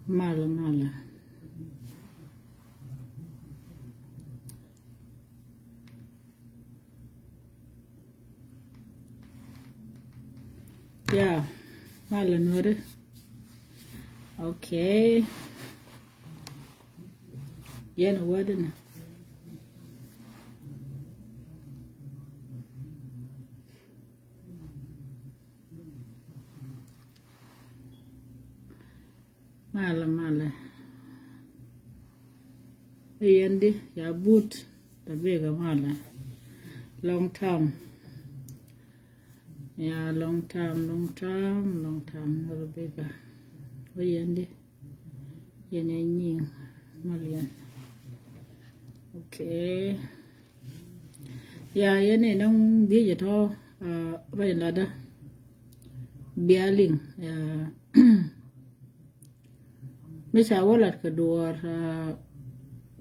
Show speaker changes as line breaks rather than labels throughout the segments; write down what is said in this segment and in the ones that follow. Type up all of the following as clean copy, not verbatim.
Mala. Yeah, mala nure. Okay. Yen wadana. Mala. Yendi ya boot the bigger mala. Long term. Yeah, long term. Little bigger. Yendi. Yendi million. Okay. Yeah, yene nong digital right ladder. Bialing. Yeah. Misha wallet ka door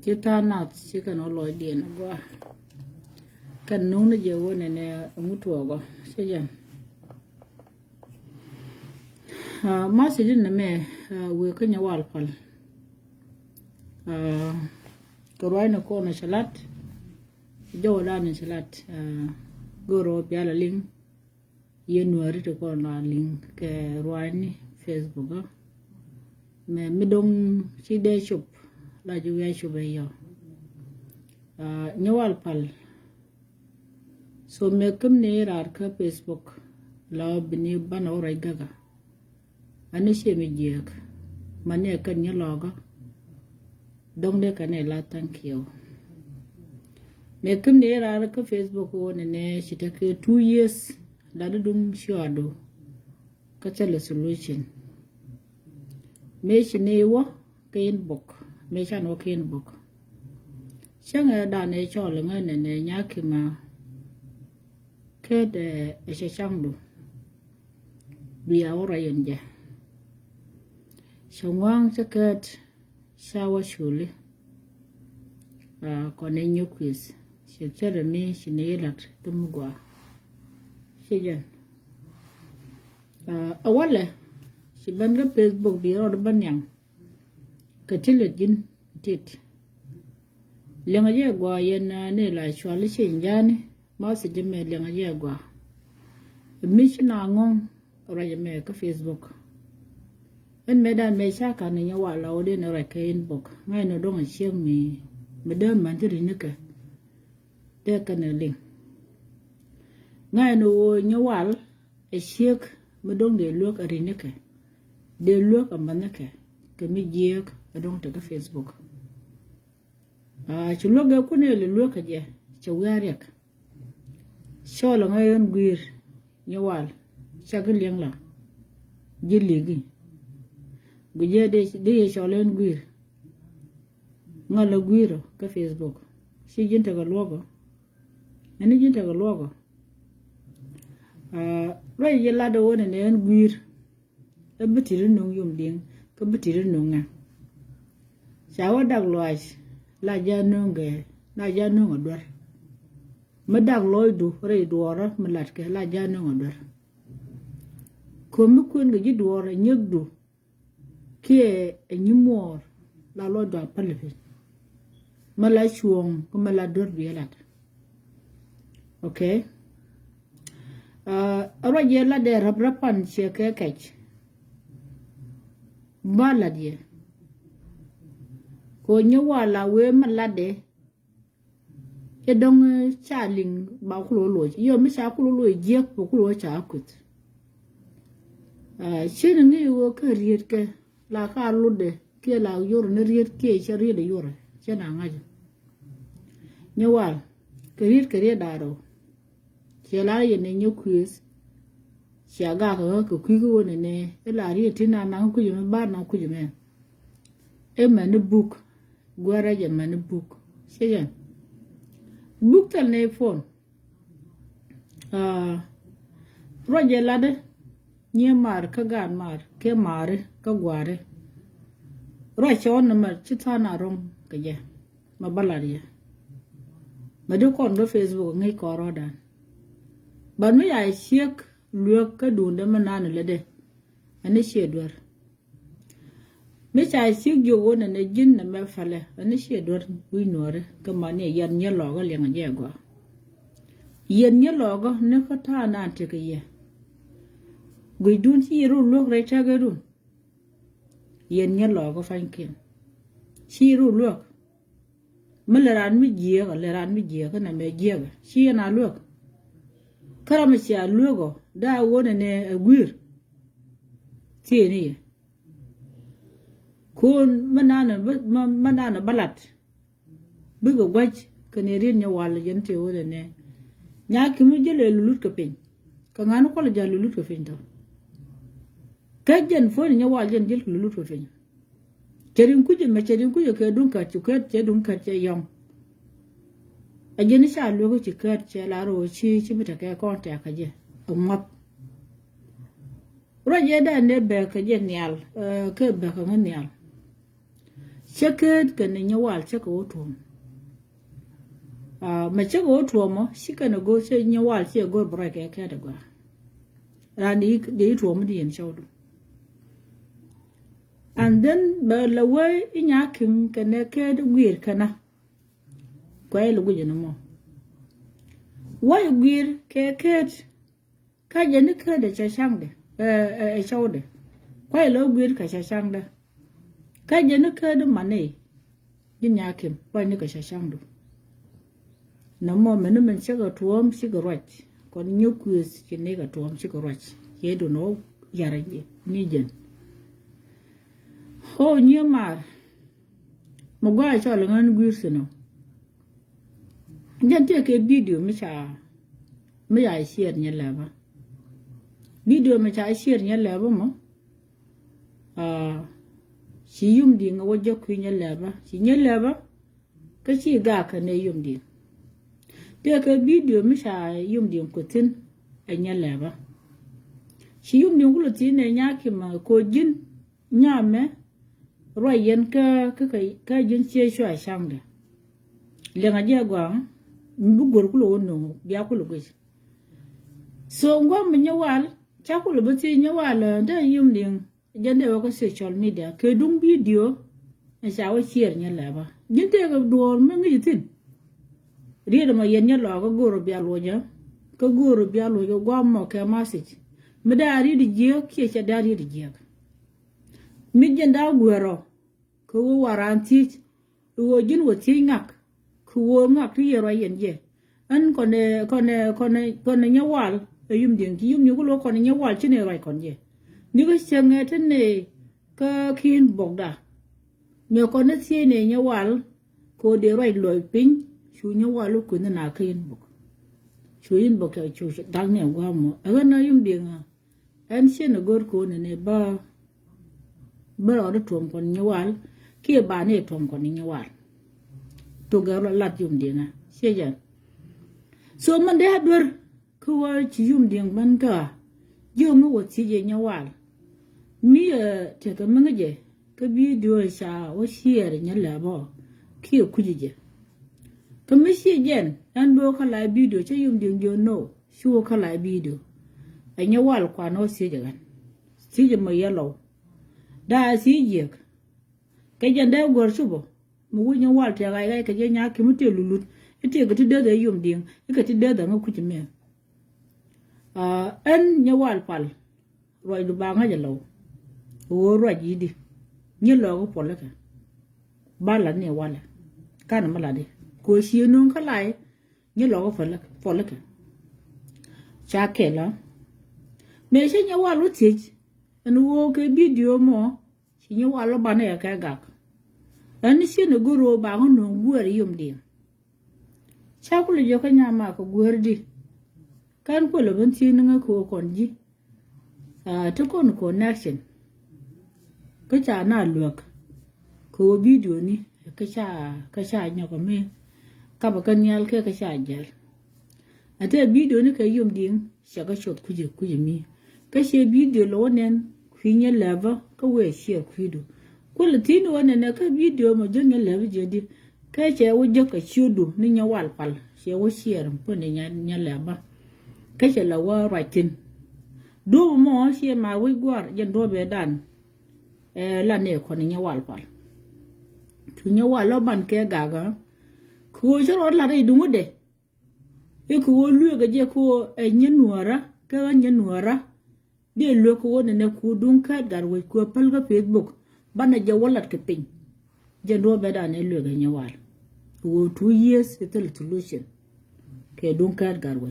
kita nat chicken olo dien go. Kan nuna je wone ne mutuwa go. Sejan. Masijin na me we kanya walpal. Korwai na ko na salat. Jo da na salat. Goro biala link. Yenuari to ko na link ke rwani Facebook. Me midong si de shop la ju ya shop yo nyawal pal so me kum ne rar ka Facebook la bini bana ora gaga ani she me jek mane kan nya loga dong de kan la thank you me kum ne rar ka Facebook wona ne shi ta ke 2 years da dum shado ka tele solution me shi ne wo kain book me shan wo kain book shanga da ne cho le ngane ne nyaki ma ke de she shangdu biya ora yende shawang sakat shawa shuli ko ne nyukwis she tere me shi ne lat tumgwa shijan awale si banga Facebook bi ro ban yang katile jin tit lenga je gwa yen ne la chwali shin jani ma si jime lenga je gwa mishna ngong ra je me ka Facebook en medan me sha ka ne wa la ode ne ra ka inbox ngai no dong chieng mi medan man ti ne ka de ka ne ling ngai no nyawal e chiek medong de lok ari ne ka de look a manaka ke mi jek adon ta Facebook ci loga ku ne le loka je ci warek sholo ngayon guir nyawal chagil yang la jiligi guje de sholen guir ngala guiro ka Facebook si jinta ga logo ani jinta ga logo ray yella do wona ne en guir da bitirin nung yum ding ka bitirin nung nga shawa dag lois la ja nunge la ja nung odor ma dag loy du re duora ma lat ke la ja nung odor ko mi kun ga ji duora nyegdu ke nyimor la lo do palfe ma la chuong ko ma la dor bi lat okay aro je la de rabrapan che ke kech baladie ko nyawala we malade e dong chaling ba kulo yo mi sa kulo je ko kulo cha kut shin ni wo ka riet ke la ka lude ke la yor ne riet ke che riet yor che na ngaje nyawal ke riet daro che la ye ne nyukwis shaga ko kuigo ne la riet na na ku yum ba na ku yum e man book gwara je man book sheyan book tal ne phone roje lade nye mar ka gan mar ke mare ka gware ro chon na chitana rom ka je ma balaria ma do kon do Facebook ngai ko rodan ban mi ya shek luok ka dunda manana lede ani shedwar mấy trái xíu vô này này dính là mẹ phải là nó sẽ đốt quý nữa đấy cái mà này yên nhớ lò cái liền cái gì quá yên nhớ lò cái nó có thà nản thì cái gì người đun chỉ rồi luộc rồi cha cái đun yên nhớ lò cái phanh kia chỉ rồi luộc mà là ran mi giê cái này mẹ giê cái chỉ là luộc cái mà chỉ luộc đã vô này guir thì này kun manana balat bigo gwaj kanerin nya wala jente wala ne nya kimi jele lulut ka pen ka ngano ko la jale lulut ka pen to ka jen fo nya wala jen jel lulut ka pen cherin kuje ka dun ka ci ka ce dun ka ce yom a jen sha lo ko ci ka ce la ro ci bita ka ko ta ka je ummat ro je da ne be ka je nyal ka be ka nyal checket kan nya wal cheka otum ma cheka otum mo shikana go che nya wal che go break ka da go rani de otum di en shawdu and then ba la way nya kim kan ka da gwir kana kwai lu guje no mo way gwir ka je ni ka da cha shangde shawde kwai lo gwir ka cha shangde cái gì nó khơi đó mà này đi nhà kiếm bao nhiêu cái sáng đủ nó mà mình sẽ có thuốc sẽ có rạch còn nhiều người chỉ này có thuốc sẽ có rạch cái đồ nó giả ra gì như vậy hồ nhiều mà một cái cho là ngon quý sự nào nhân tiết cái video mới ai share như là ba video mới ai share như là ba mà si yum di nga wajo kwinya leba si nya leba ka si ga ka ne yum di te ka video mi sha yum di ko tin anya leba si yum di ngulo tin ne nya ki ma ko jin nya me ro yen ka jin che shwa shangde le nga je gwa mbu gor kulo no bia kulo go so ngwa mi nya wal cha kulo bo ti nya wal da yum di jende wa ko social media ke dung video e sa wa share nya la ba jinte ga do ma ngi tin ri da ma yen nya lo ko goro bi alo nya ko goro bi alo yo gwa mo ke message mi da ri di je ke cha da ri di je mi jenda gwero ko wo waranti wo jin wo ti ngak ko wo ngak ri ro yen je an ko ne nya wal yum din ki yum ni ko lo ko ne nya wal chi ne rai kon je ni ko changa tan ne ka khin bogda me ko na si ne nya wal ko de rai loy pin chu nya wal ko na khin bog chu yin bog ka chu dang ne wa mo aga na yum dinga an se na gor ko ne ba ro da tom kon nya wal ke ba ne tom kon nya wal to ga lat yum dinga se ja so man de hadwar ko wa chi yum ding ban ka yum wo chi je nya wal mi te ka mangaje ka video sha o share nya la bo ki ku je ka mi shi jen an do ka la video che yum ding jo no shu ka la video anya wal kwa no si je gan si je ma yelo da si je ka jen da gor shu bo mu nya wal te ga ka je nya ki mu te lulut ite ga ti de yum ding ka ti de da ku ti me en nya wal pal roi du ba nga je lo wo ro ji di ni lo ko pole ka ba la ne wala kana mala de ko shi nun ka lai ni lo ko pole ka cha ke la me shi nya walu ti en wo ke video mo shi nya walu ba ne ka ga en shi ne goro ba ngo no guer yum di cha ku le jo ka nya ma ko guer di kan ko lo ban ti nga ko kon ji to kon connection ka cha na luok ko video ni ka cha nya ko me ka ba kan yal ke ka cha jal ate video ni ka yum ding sha ka shot kuje mi ka she video lo nen kwinya lava ka we she kwido ko le tin wona na ka video mo jonga lava je di ka che wo jo ka chudu ni nya wal pal she wo share po ne nya lava ka che la wa ratin do mo she ma we gwar jen do be dan la ne ko ni wal pal tu wal lo ban ke gaga ko joro la re dungu de e ko lu ga je ko nyenuara ka nyenuara de lo ko ne ku dun ka garwe ko pal ga Facebook bana je walat ke pin je do be da ne lu ga nyawal wo 2 years etel solution ke dun ka garwe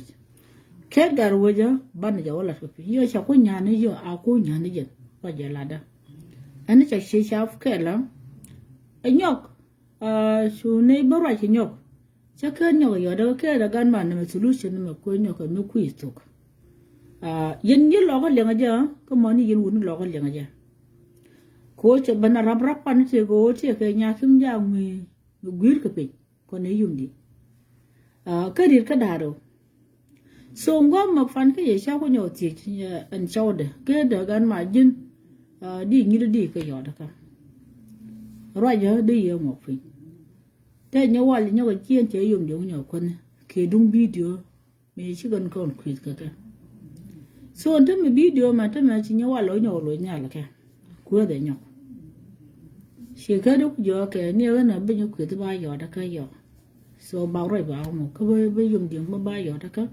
ke garwe ja bana je walat ke pin yo cha ko nyane yo a ko nyane je pa je lada ani cha she shaf ke la nyok su ne bara chi nyok cha ke nyok yo da ke da gan man ne solution ne ko nyok me ku istok yen ye lo ga le ja ko mo ni yen won lo ga le ja ko che bana rab rab pan che go che ke nya kim ja mi gwir ke pe ko ne yum di ka dir ka daro so ngom ma fan ke ye sha ko nyo ti an chaw de ke da gan ma jin đi như đi cái giỏ đó cả rồi giờ đi ở một phim thế nhau qua nhau cái chiên chế dùng giống nhau con khi đúng video mình chỉ cần con quýt cái so thế mình video mà thế mà chỉ nhau qua lối nhà là cái cuối để nhau chỉ cái lúc giờ cái nhiều cái nào bây giờ quýt ba giỏ đó cái giỏ so bao rồi bao một cái bây dùng điện ba giỏ đó cái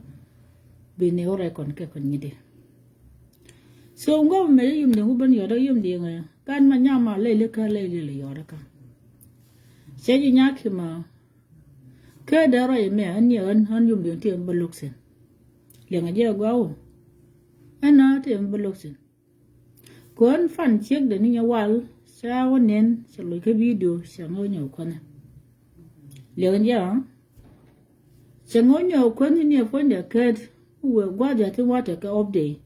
bên này rồi còn cái còn như thế so ngo me yum de uban yo da yum de nga kan ma nyama le ka le yo da ka se ji nya ki ma ke da ro me an ye an yum de ti ba luk sen le nga je gwa o ana ti ba luk sen kon fan chek de ni nya wal sa wonen se lo ke video sa ngo nyo ko na le nga ja se ngo nyo ko ni fo de ke we gwa ja ti wa te ka update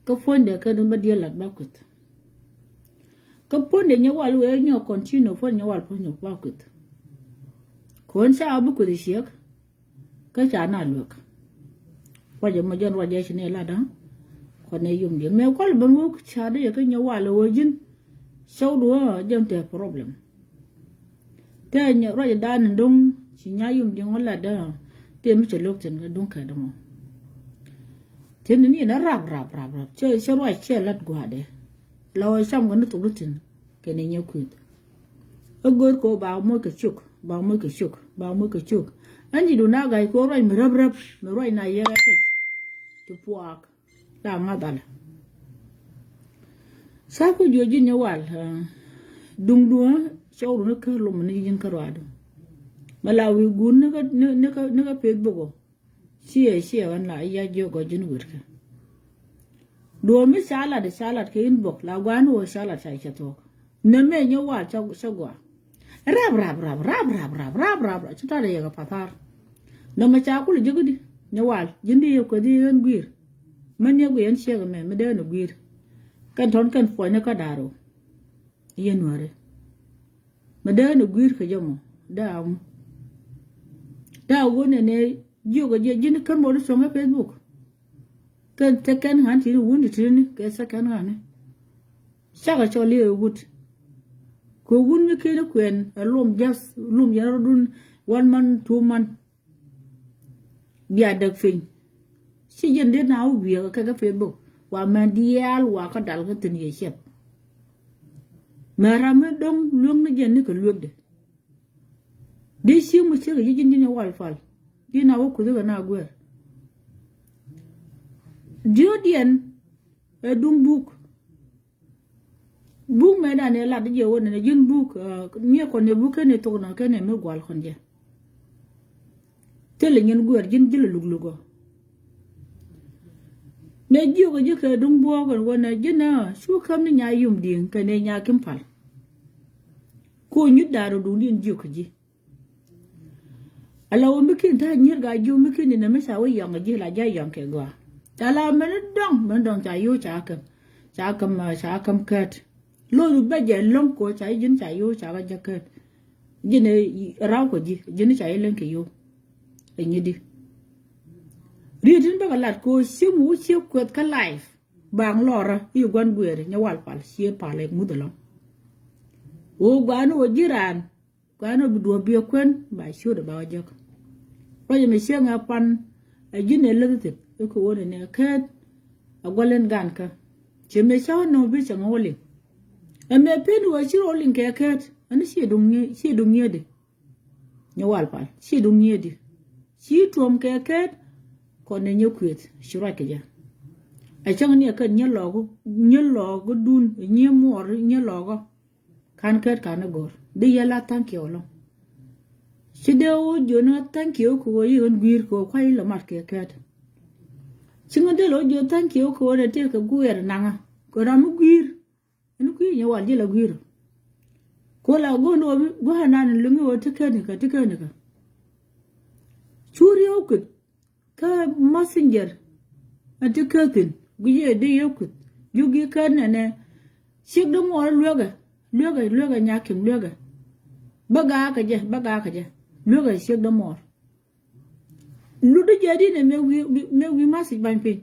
cái phone để cái đứa đi lật bao cột cái phone để nhau vào luôn nhau continue phone nhau vào phone nhau bao cột còn sao bữa cột siết cái chả nào được bây giờ mà dân vào đây này là đó còn này dùng điện mail có là bên quốc cha đấy cái nhau vào luôn chứ sau đó dân thì problem thế nhau rồi đã nên đông chỉ nhau dùng điện là đó thì mới chỉ lúc chân cái đúng cái đó thế nên nó rap chơi rồi chơi lật qua đấy lâu xong cái nó tụt tin cái này nhiều quýt ở gối cô bảo mới cái chuk anh đi đâu nào cái cô rồi mới rap rồi này vậy cái chụp quạt làm ngắt à sao có điều gì nhau à đúng đúng sau đó nó cứ lùm nó yên cái rồi mà là vì gun nó cái Facebook xia anh lại ya jo go jin wirka do mi salad ke inbox la gwan wo salad sai chato ne me nyo wa cha gwa rab chita de ga patar no ma cha ku le jigudi nyo wa jindi ko di en gwir man ye gwen che ga me de no gwir kan ton kan fo ne ka daro yen ware me de no gwir ka jomo da wo ne yo ga je jin kan mo so nga Facebook kan te kan han ti wun ti ni ke sa kan han sa ga cho le gut ko wun mi ke ko en lum ya dun 1 month 2 month dia dak fin si jen de na wi ka Facebook wa ma dial wa ka dal ka tin ye chep ma ra me dong lum na jen ni ko luok de si mu se ga jin ni wal fal dina wo ku daga na gwer diodian dung buk me da ne la de je wona ne jin buk mi ko ne buk ne to na ke ne me gwal khonje tele nyen gwer jin jil luglugo ne jiyo ko je ke dung bo ko wona jina su kam ni nya yum din ke ne nya kim fal ko nyu daro du din jiyo ko ji alaw mikin ta nyir ga ju mikin ne me sa wo yang ji la ja yang ke gwa ala men dong cha yu cha kam kat lo ru be je long ko cha jin cha yu cha ga ja kat jin raw ko ji jin cha len ke yu ni di ri tin ba lat ko simu si ko ka life bang lora yu gwan gwer nya wal pal si pa le mu de lo o gwan o jiran gwan o bi do bi kwen ba shu de ba ja rồi mình xem ngã pan ở dưới này lên tiếp cái cô này khét ở qua lên gan cả chỉ mấy cháu nó biết chẳng ngồi liền em me pen wa chiro lin ke ket ani she dung ye de nyawal pal she dung ye de she tuom ke ket ko ne nyokwet shura ke ja a chang ni ka nyalogo dun nyemor nyalogo kan ket kan gor de yala thank you lo Chideo Jona thank you ko yon gwir ko kwai la mat ke ket. Chingode lo jo thank you ko de te ka guer nanga. Ko ram gwir. Enu ku nya wal la gwir. Ko la go no go hanan lungi o te ket ka te ket ka. Churi o kut ka messenger. Ate ketin guye de yokut. Yugi kan ne. Sik do mo luega nyakim luega. Baga ka je. Luega sik do mo. Ludu jadi ne me wi masi banpi.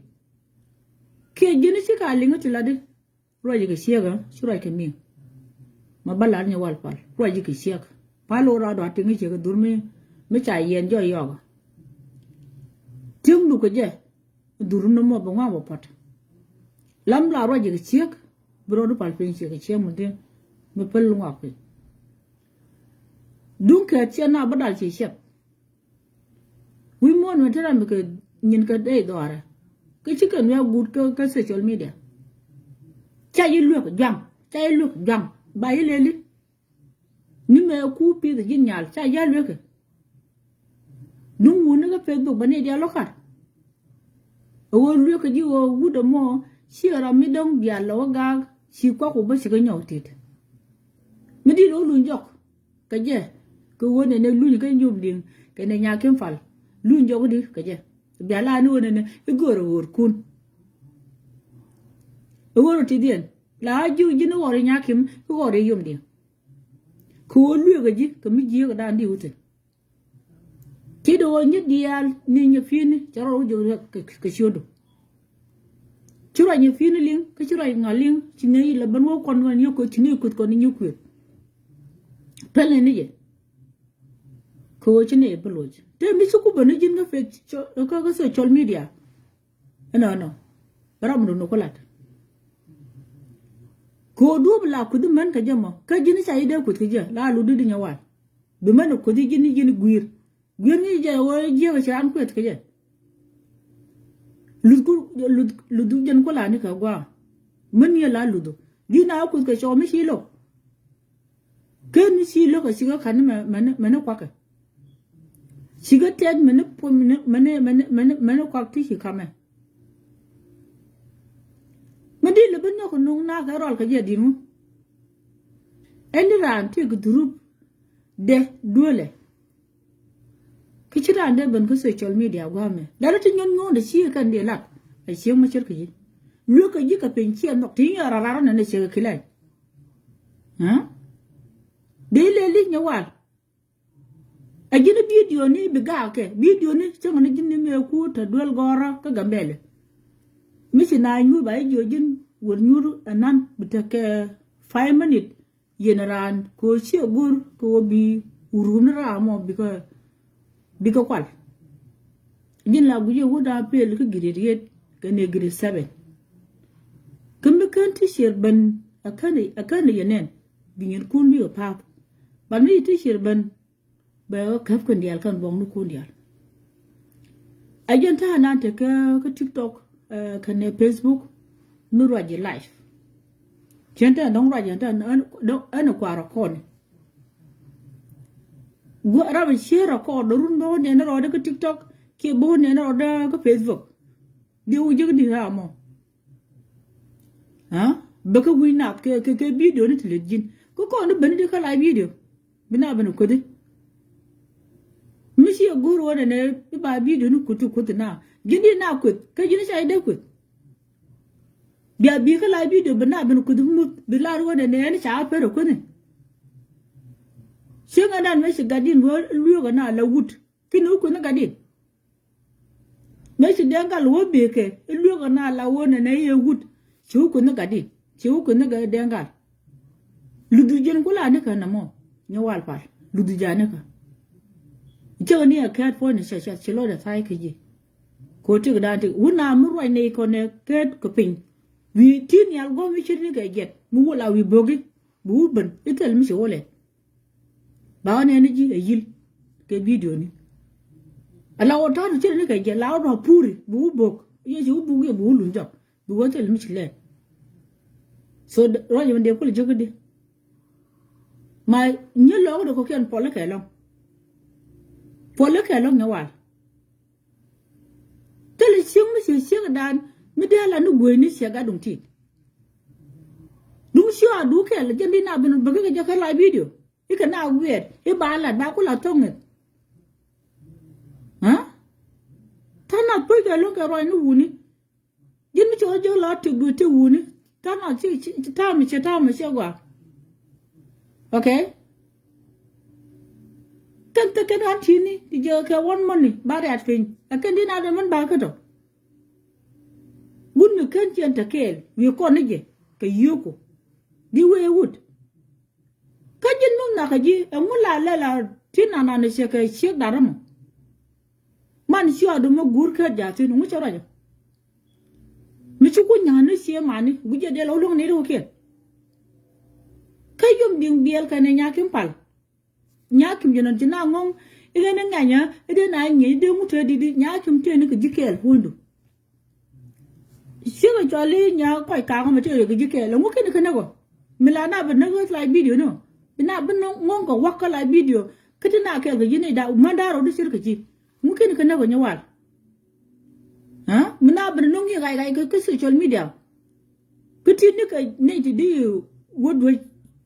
Ke jini sika linga tilade. Roji ke siega, sura ke mi. Ma balar nya wal pal. Roji ke siega. Palo ra do atingi che durme me cha yen jo yoga. Tim du ko je. Durno mo bo ngwa pot. Lam la roji ke siega. Bro do pal pin che ke che mo de me pel ngwa pe. Dun ke che na badal che shep. We mon me tera me ke nyin ka dei dora. Ke chicken we good ka social media. Cha yi lu jam. Ba yi leli. Ni me ku pi de nyal cha ya lu ke. Dun wona ka Facebook bane dia lokar. O lu ke ji o wudo mo si ra mi dong bia lo ga si kwa ko ba si ka nyautit. Mi di lo lu njok. Ka je ko wona ne lu ka nyum ding ke ne nya kem fal. Lu njok di ka je. Bia la no ne igoro wor kun. Woro ti dien. La ju jino wori nyakim ko wori yum di. Ko lu ga ji ka mi ji ga dan di ute. Ti do nyi dial ni nya fini charo jo ka shodo. Chura nyi fini ling ka chura ngaling chinei la banwo kon wan yo ko chini kut kon nyu ku. Pele ni je. Ko chini peloj. Te mi su ku bana jin ga fe ka social media. No. Baram no ko lat. Ko dubla ku du man ka jamo ka jini sai da ku tije la lu du nya wa be man ko di jini guir ni je wo je ga shan ku tije lu du jen ko la ni ka gwa man ya la lu du dina ku ka sho mi shilo ken shilo ka shiga kan man kwa ka shiga ted man po man kwa ti shi kama Madi lebih nak nung na karol kerja di mu. Ini ranti grup deh dua le. Kecil anda ben ke social media gua me. Lalu tu nyon de sih kan dia lak. Sih macam kerja. Lu kerja ke pencian nak tinggal rara nana sih kelai. Ha? Dia leli nyawal. Aja video ni begak ke. Video ni jangan ni jenis me aku terdual gora ke gambel. Misi na nyu ba jojin wor nyuru anan bitake 5 minutes yenaran ko chi gur ko bi urun ra mo biko kwal jin la guje woda pel ko giririet ke ne giri 7 kambe kan ti sherban akane yenen binyen kun bi opap ba ni ti sherban ba kaf kan dial kan bong nu kun dial ajenta nan te ka TikTok kane Facebook nuraji live jenta dong raji jenta an kwara kon go rabi share ko dorun do ne na roda ko TikTok ke bo ne na roda ko Facebook di ujug di ramo ha baka wina ke video ni telejin ko no ben di kala video bina ben ko de mishi guru wona ne ba video ni kutu na gindi na kut ka jini sai da kut biya bi kala video bana bin kudu mut bilar wona ne ni cha fere ko ne shinga dan me shiga din ruwa ga na lawut kinu ku na gadin me shi dengal wo be ke ruwa ga na lawona ne ye wut shi ku na gadin shi ku na ga dengal ludu jen kula ne ka na mo nyawal par ludu jane ka jani a cat for ne sha chilo da sai ke ji ko ti ga dan ti wuna mu ne ko ne ket ko pin wi tin yal go mi chiri ga get mu wala wi bogi bu ben itel mi wole ba ne ni ji yil ke video ni ala o ta ci ni ke la ro puri bu bok ye ju bu ye bu lu jo bu wo tel mi le so ro je de ko le jogde ma ni lo do ko ken pole ke long na wal tele sing mi se dan mi de la nu go ni se ga dum ti dum shi a du ke le jendi na bin ba ga ka la video e ka na wet e ba la ba ko la tong ha tana pe ga lo ka ro ni wuni jin mi jo la ti du ti wuni tana ci ta mi se gwa okay kan ta kan an chini di je ka won money ba rat fin kan di na de man ba ka to gun mi kan chen ta kel wi ko ni je ka yuko di we wood ka jin mum na ka ji en wala la tina na ne se ka che daram man shi adu mo gur ka ja tin mu chara ja mi chu ko nya ne se mani bu je de lo lo ne ro ke ka yum ding biel ka ne nya kim pal nya kim jonon tina ngong ide ne nganya ide na nyi de mu te di nya kim te ne ka jikel hundu shi ga jali nya ko ka ga mate ga jikel mu ke ne ka ne go milana ba na go like video no bina bin ngong ko wakka like video kitina ke ga yini da mandaro du shirka ji mu ke ne ka ne go nyawal ha mina bin nongi ga ka social media kiti ne ka ne di wodwo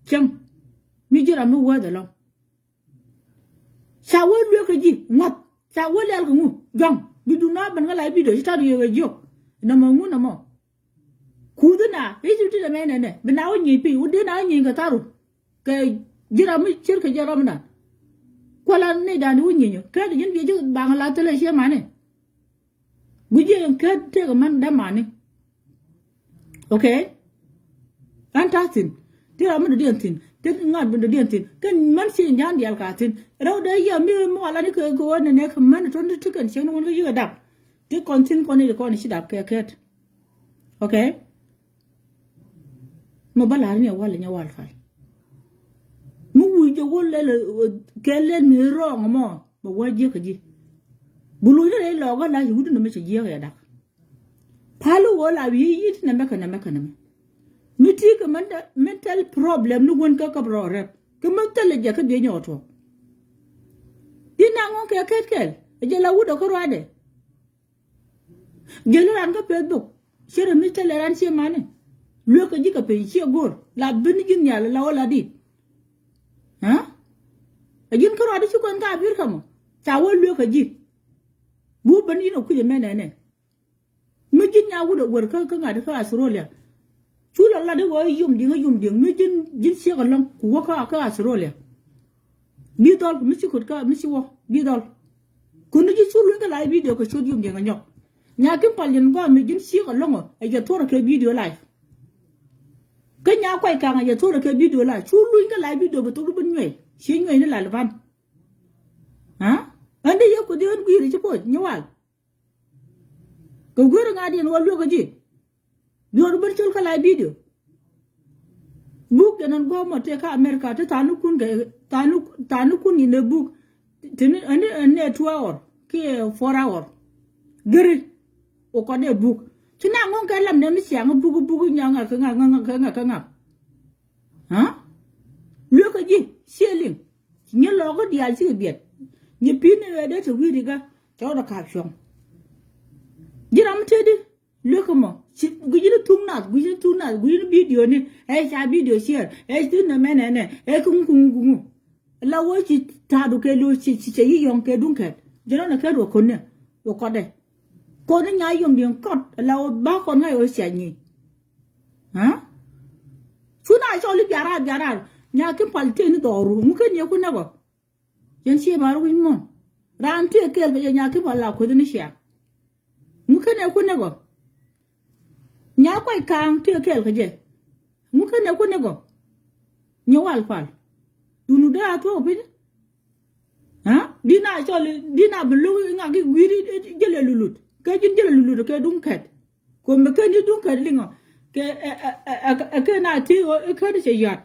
cham mi jira mi wada lo sa wo lu ka ji ngot sa wo le ko mu jong bi du na ban ga la video sta di ga jo na mo mu na mo ku du na e ju ti da me ne bi na wo ni pi u de na ni ga taru ke jira mi chir ka jara mna ko la ne da ni ni nyo ka de yin bi ju ba ga la tele she ma ne bu je ka te ga man da ma ne okay antasin tira mun da tin te ngat mun da tin kan man si nyan dial ka tin raw da ya mi mo ala ni ko ne ka man ton tu kan chen won ga yu da te kon tin ko ne ko ni shi da ke ket okay mo bala ni wala nya wal fa mu wu je wala le ke le ni ro mo bo wa je ka ji bulu ne lo ga la yu du no me je ya da palu wala wi yi na me ka na miti ka mental problem nu gon ka brore ka mental je ka de nyoto dina ngon ka kel je la wudo ko rade je la ran ka facebook shere mental ran se mane lu ka ji ka pe chi gor la bin jin ya la wala di ha ajin ko rade ci kon ka bir ka mo ta wo lu ka ji bu ban ino ku je menene mi jin ya wudo wor ka ga da ka Australia chula la de wo yum ding mi jin se ga long ku wo ka Australia bi dol mi ci ko ka mi ci wo bi dol ku ni ji chulu ga live video ko chud yum ding ga nyok nya kim palin go mi jin se ga long e ga tora ke video live ka nya kwai ka ga tora ke video live chulu ga live video ba to bu nwe shi nwe ni la van ha ande ye ko de on gwi ri ci po nyawal ko gwi nga di no lu ga ji bior ber chul ka live video book nan go mo te ka America te tanu kun ni ne book tin ane 2 hour ke 4 hour gere o ko de book tina ngon ka lam ne mi siang book nya nga ka nga ha lu ka ji seling ni lo go dia ji biet ni pin ne de to wi diga to da ka shong jiram te di lu ko mo gujinu tuna video ni sa video share tu na mene ne kungu la wo ci ta do ke lo ci yi yon ke dun ke jeno na ke ro ko ne o ko de ko ni nya yon din ko la o ba ko na yo sia ni ha tuna so li biara nya ke palte ni do ru mu ke ne ko na go yen ci ba ru mo ran te ke be nya ke pala ko ni sia mu ke ne ko na go nya kwai kang te kel ka je mu ka ne ko ne go nya wal fal dunu da to bi ha dina chole dina bulu nga gi gwiri jele lulut ka jin jele lulut ke dun kat ko me ka ni dun kat lingo ke na ti o ka ni se yat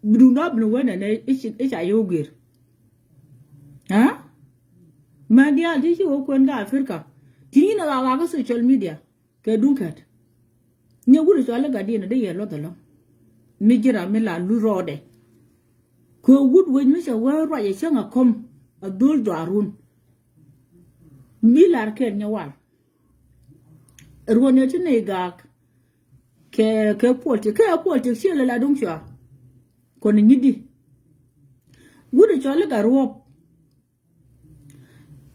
du no bin wona ne isha yogir ha ma dia di shi ko nga Africa ti na ga social media ke dunkat ne guru so ala gadi na de yelo dalo mi jira mi la lu rode ko gud wen mi sha wa ro ya shanga kom adul darun mi lar ke nyawal rwone tine gak ke polti shi la dum sha ko ni nyidi gudu chole garwop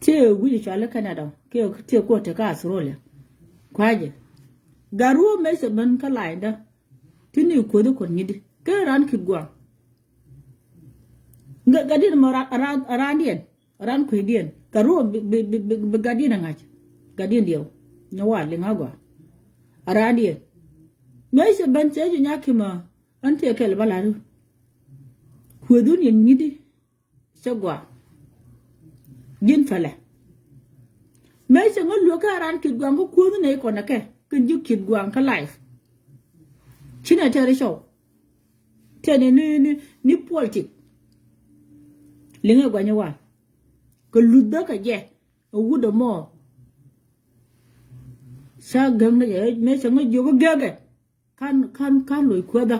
te gudu chole Canada ke te ko te ka Australia kwaje garuo me se ban ka laida tini ko do ko nyidi ke ran ki gwa gadin mo ran ko dien garuo be gadin ngach gadin dio nyawa le ngagwa arandien me se ban te nyakima ante kel balaru Kudun yin nidi sagwa jin fala mai se ngol lo ka ran kid gwango kudun ne ko nake kin ju kid gwang ka life china tere show tene ni politic linga gwanya wa ko ludda ka je wudo mo sa gam ne mai se ngol jogo gage kan lo kwada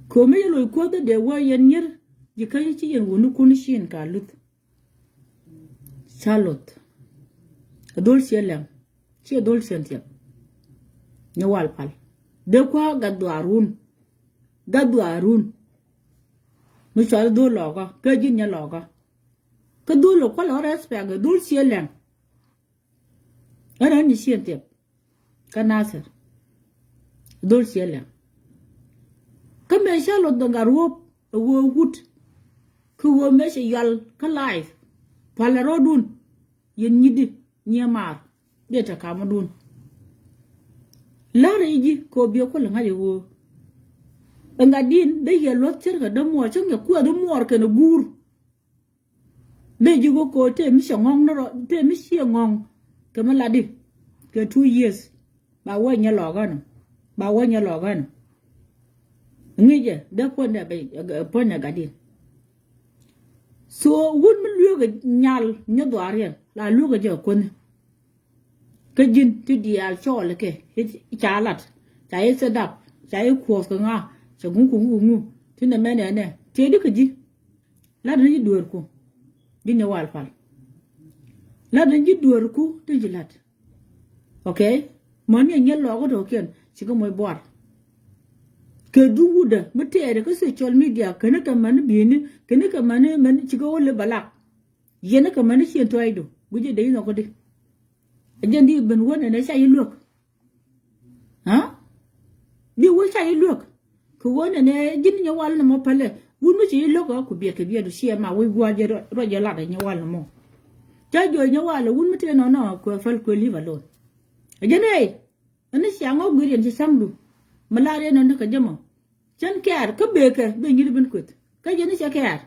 ko me lo ko da de wa yenir ji kai ci yen wonu kun shin ka lut charlotte adol selam ci adol sentia ne wal pal de kwa gadu arun mi chal do loga ke jin nya loga ke do lo ko lo respect ga dol selam ana ni sentia kanasar dol selam Kame Charlotte dangarwop wo wut ku wo meshe yal ka life palaro dun yen nyidi nyamar deta kama dun lara iji ko biyo ko langa yo nga din de yelo cerga da mo changa ku da mo ka na gur de jigo ko te mi shangong no te mi shangong kama ladi ke 2 years ba wo nya logan ngije da ko da be pona gadin so won mi luga nyal nya doarien la luga je kon ke jin ti dial chole ke chalat chai sedap chai ko ko nga chagu ti na mene te di ke ji la ni duor ko di ne wal fal la ni duor ko ti jilat okay mon ye nyel lo ko do ken ci ko moy bor ke dunguda mutere ko social media kana ka man bini kana ka man cigo wala balak yena ka man shi to aido guje da yin ko de ajandi ben wona ne sai lok ha bi wo sai lok ko wona ne jin nya wal na mo pale wun mu ci lok ko biya ke biya do shi ma wo gwaje roje la da nya wal mo ta jo nya wal wun mu te no ko fal ko li valon ajane ani shi ngo gure ci samdu malare no ka jama chan kyar ka beke be ngi ben kut ka jeni cha kyar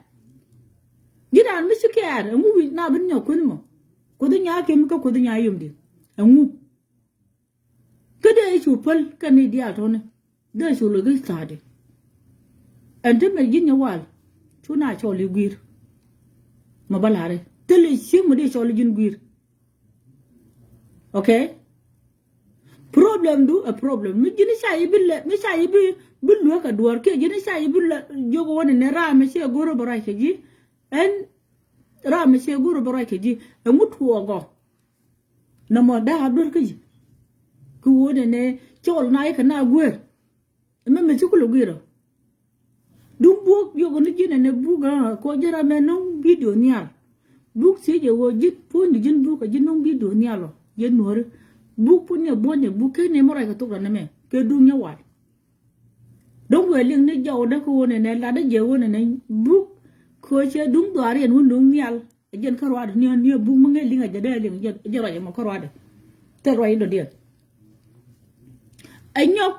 gidan mi cha kyar ngu wi na ben nyo kun mo ko du nya ke mi ko du nya yum di ngu ka de chu pal ka ni dia to ne de chu lo ga sa de ante me jin nya wal chu na cho li gwir ma balare tele shi mu de cho li jin gwir okay problem do a problem mi jini sai bille mi sai bi billu ka duwar ke jini sai billa jogo woni ne ra me se goro bara ke ji en ra me se goro bara ke ji e mutu ogo na mo da abdur ke ji ku woni ne chol na ka na gwer me ci ku lo gwiro dum buk jogo ni jine ne buga ko jara me no video nial buk si je wo jit pon jin buka jin no video nialo je nore buk punya bonye buke ne mora ka to na me ke dunya wa don we ling ne jaw da ko ne ne la da je wona ne buk ko che dum do ari en won nyal jen ka roade ni buk mo nge linga je de ling je roade mo ka roade te roy do de anyok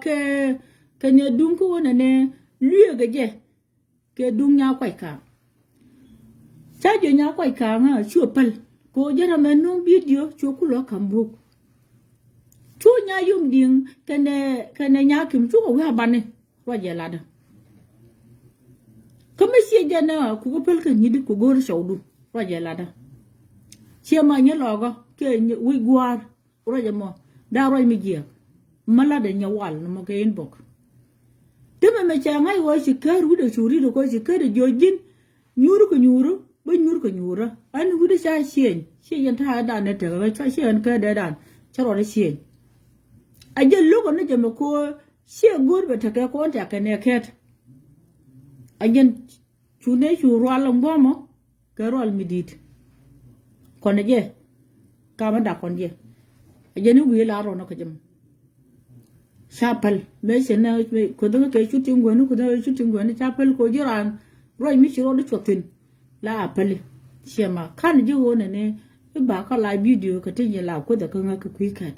ke ne dum ko wona ne lue ga je ke dum nya kwai ka cha je nya kwai ka nga chu pal ko jara me no video chu ku lo kam buk chu nya yum ding kene nya kim chu wa bane roja lada kama sie jana ku ko pel ka nyidi ko gor shawdu roja lada sie ma nya logo ke wi gwar roja mo da roj mi je mala da nya wal no mo ke inbox tema me cha ngai wo si karu da shuri do ko si karu jojin nyuru ko nyuru ba nyuru ko nyura an wuda sha shen shen ta da na ta ga cha shen ka da dan charo da shen aje logo na je ko she gor ba ta ka ko ta ka ne ket ajen chune chu rwal ngomo ka rwal midit kono je ka ma da kon je aje ni wi la ro na ko jem chapel me se na ko do ke chu tin gonu ko do chu tin gonu chapel ko jiran roi mi chiro do chotin la apele shema kan je wona ne ba ka la video ka tin la ko da kan ka kwikat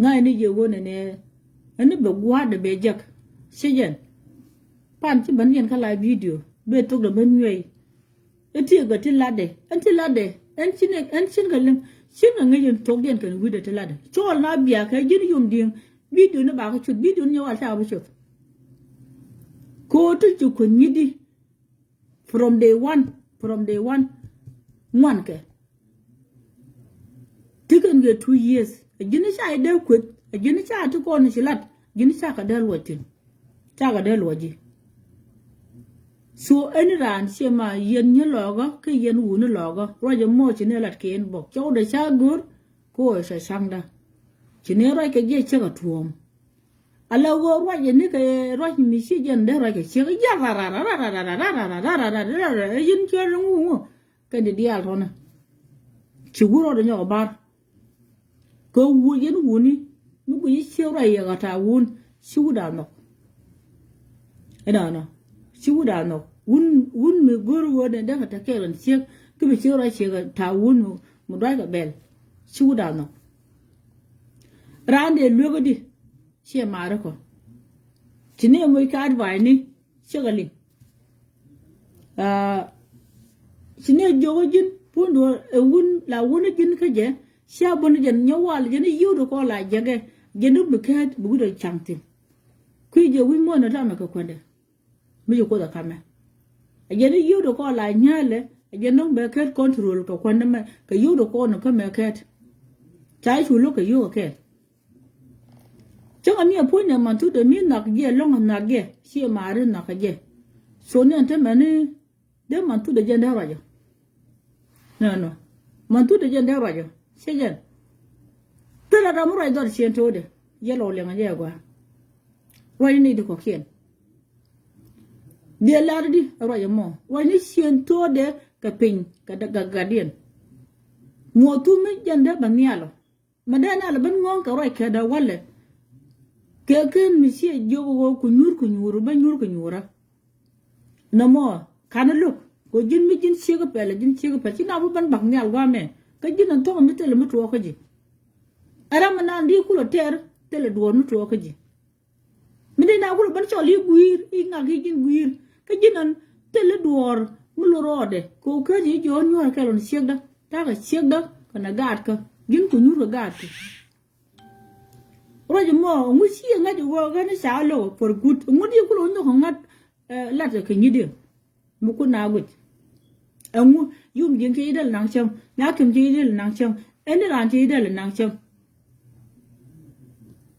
ngai ni je wona ne ani be gwa da be jak sejen pan ci ban yen ka la video be to da ban yoy eti ga tin lade anti lade en cin ga len cin ga yen to den kan wi da tin lade chol na biya ka jin yum din video na ba ka chut video ni wa ta ba chut ko to ci ko nyidi from day one ngwan ke tiken ge 2 years ajini sha ide kwet ajini sha to ko ni shilat jini sha ka dal watin ta ga dal waji so any ran she ma yen ni logo ke yen wu ni logo roje mo chi ne lat ken bok cho de sha gur ko sha sangda chi ne ro ke je che ga tuom ala go roje ni ke roje mi shi jen de roje che ga ya ra yin che ngu ke de dial rona chi guro de nyo bar ko wu yen wu ni mu ko yi che ro ya ga ta wun shi da no ina no shi da no wun me goro wo da ka ta ke ran che ke be che ro che ga ta wun mu dai ga bel shi da no rande lugo di she mara ko tine mo ka advai ni shagali tine jogojin pundo wun la wun jin ka je sha bon jen nyawal jen yudo ko la jage jenu bukat bugudo changti ku je wi mo na ta ma ka kwande mi ko da kame jenu yudo ko la nyale jenu bukat control ko kwande ma ka yudo ko no ka me ket chai chu lo ka yu ka chẳng anh phun nhà mà tụi mình nạc gì long nạc gì xia mà đến nạc gì số này thế mà này để mà tụi dân đó rồi nè mà tụi dân đó rồi xia dân tức là làm rồi đó xia thôi đấy giờ lo liền cái quá vậy này được có khiên dia là đi rồi mà vậy này xia thôi đấy cái pin cái điện mua tụi mình dân đó bằng nhau mà đây là bên ngon cái rồi cái đó wale keken mi sie jogo ko nyur ba nyur ko nyura namo kana luk ko jin mi jin siega pele ci na bu ban bak nyal wa me ka jin an to mi tele mi to ko ji ara mana ndi ku lo ter tele do mi to ko ji mi de na ku ban cho li guir i nga gi jin guir ka jin an tele door mu lo rode ko ka ji jo nyur ka lon siega ta ka siega kana gat ka jin ko nyur gat ka roje mo ngusi ngadi wo gani salo for good ngudi kulo ndo ngat lata ke nyidi mu ku na gut amu yum din ke idal nang cham na kim ji idal nang cham eni ran ji idal nang cham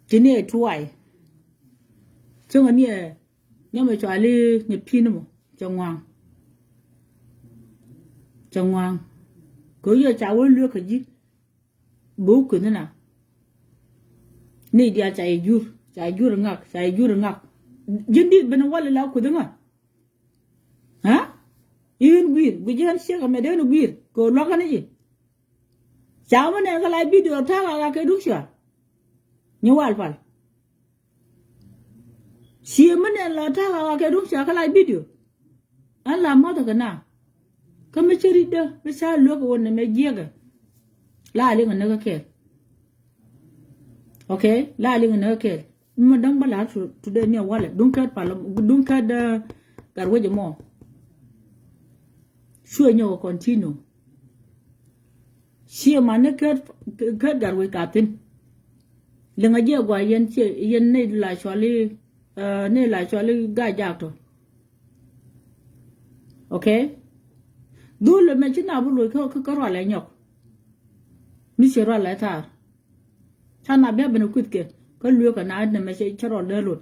tine tuai chonga ni nyama chwali ni pinu mo chongwang ko yo chawo lu ka ji bu ku na ni dia chai jur ngak jindi ben wala la ko danga ha yin guir gujan shega me de no guir ko lo kan ji chawa ne ga la video ta ga ke du sha ni wal fal si mene la ta ga ke du sha ga la video alla mo ta kana kama cheri da be sa lo ko wona me jega la ali ngana ga ke okay la li ngana ke mo dang bala to de ne wala dun ka da garwaje mo shuo nyo continue shi ma ne ka garwe ka tin le nga je gwa yen che yen ne la shwali ne la cho le ga jak to okay dole me china bu lo ko ro le nyok mi se ro le ta chana be ben kut ke ko lu ka na ne me se chro de lot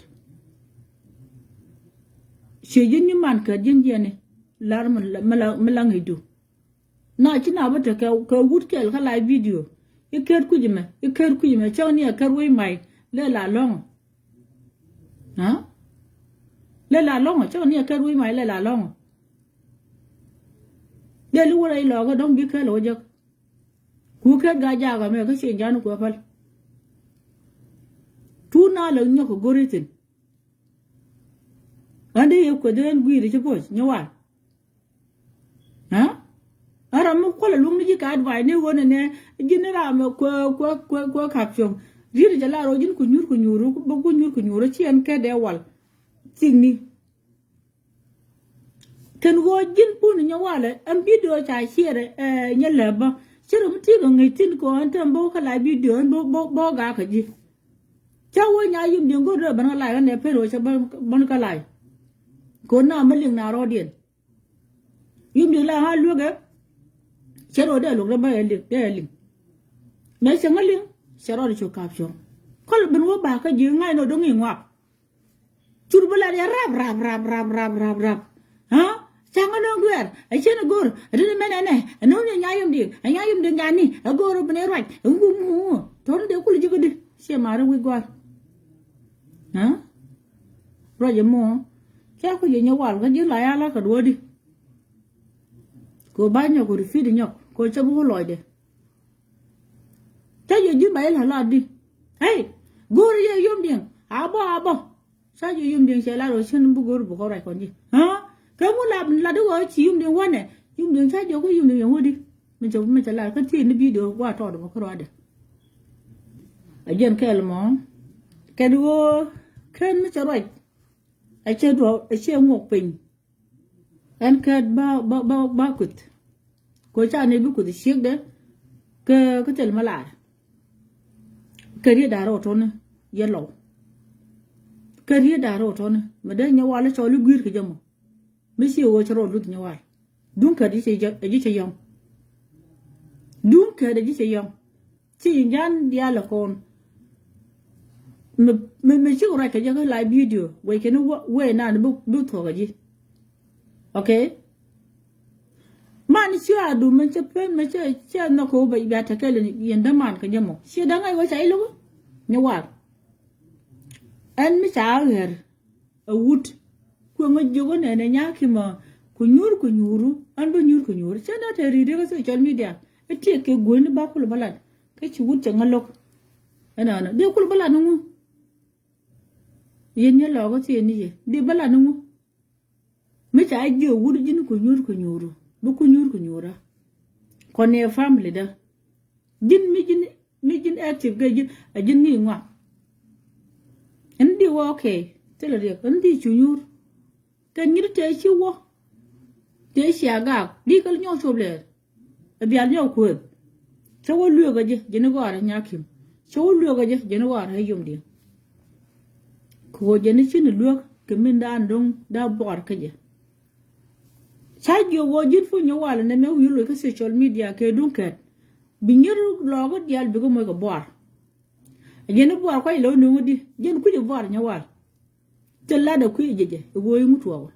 se yin ni man ka jin je ne lar ma la ngidu na china ba te ka wut ke ka live video iker kujime chawni akar we mai le la long ha le la long chawni akar we mai le la long le lu wala lo ga dong bi ka lo jok ku ka ga ja ga me ka shin janu ko fal tu na lo nyo ko goritin ande yo ko den gwi ri ko nyawa ha ara mo ko la lu mi ka advise ne wona ne jinera me ko caption jiri jala ro jin ko nyuru ba ko nyuru ci en ka de wal tingni ken go jin pu ni nyawale am video cha share nyala ba chere mti go ngai tin ko an tan bo ka la video bo ga ka ji cha wo nya yim de go do ban la ga ne pe ro cha ban ka lai ko na ma ling na ro dien yim de la ha lu ga chero de lu ga ba de me sengaling chero de chu caption kol ben wo ba ka ji ngai no do ngi ngwa chur bala ya rap ha changa no gwer a chena gor rin menene no nya yum di ngani a gor bne right ngu ton de kul jigo de se mara wi gwa ha roje mo cha ko ye nya wal ga ji la ya la ka do di ko ba nya ko fi di nyok ko cha bu lo de ta ye ji mai la di hey gor ye yum di abo sa ye yum di se la ro chen bu gor bu ko rai kon ji ha cái muốn là đúng rồi chỉ dùng điện quan này dùng điện khác vô có dùng điện qua đi mình sẽ làm cái chuyện nó video qua trò được có rồi được ở trên cái là món cái đua cái nó sẽ rồi ở trên ngọc bình anh cái ba cụt cô cha này bị cụt xiết đấy cái chuyện mà lại cái gì đã rồi thôi nè yên lẩu cái gì đã rồi thôi nè mà đây nhau qua lấy cho lúc ghiết cái gì mà Misi wo charo lut nyawal dun ka di se yom dun ka di se yom ci njan dia la kon me ci ora ka jaga live video we ken we na bu to ga ji okay man ci adu men ci pen me ci na ko ba ya ta kale ni yanda man ka jamo ci da ngai wa sai lu nyawal an mi cha her a wood ko ma jogo ne nya ki ma ku nyuru an do nyuru chana te ri de ko social media ete ke goni ba kul balad ke ci wut cha ngalok ana de kul balad nu yen ne lo ko ti ni ye de balad nu me cha je wut jin ku nyuru bu ku nyura ko ne family da jin mi jin active ga jin ni ngwa ndi wo okay tele de ndi chu nyuru cái như thế chứ wo thế xả gạo đi cái nhau chụp lên bây nhau quên cháu lừa cái gì giờ nó gọi là nhà kim cháu lừa cái gì giờ nó gọi là dùng đi cô giờ nó chỉ là lừa cái mình đã ăn đông đã bỏ cái gì sai giờ wo jin phu nhau là nên mấy người cái social media cái đúng cái bình như lo cái gì bị cái mấy cái bỏ giờ nó bỏ cái lối nữa đi giờ nó cứ đi bỏ nhau tella da ku jeje woyi mutuwa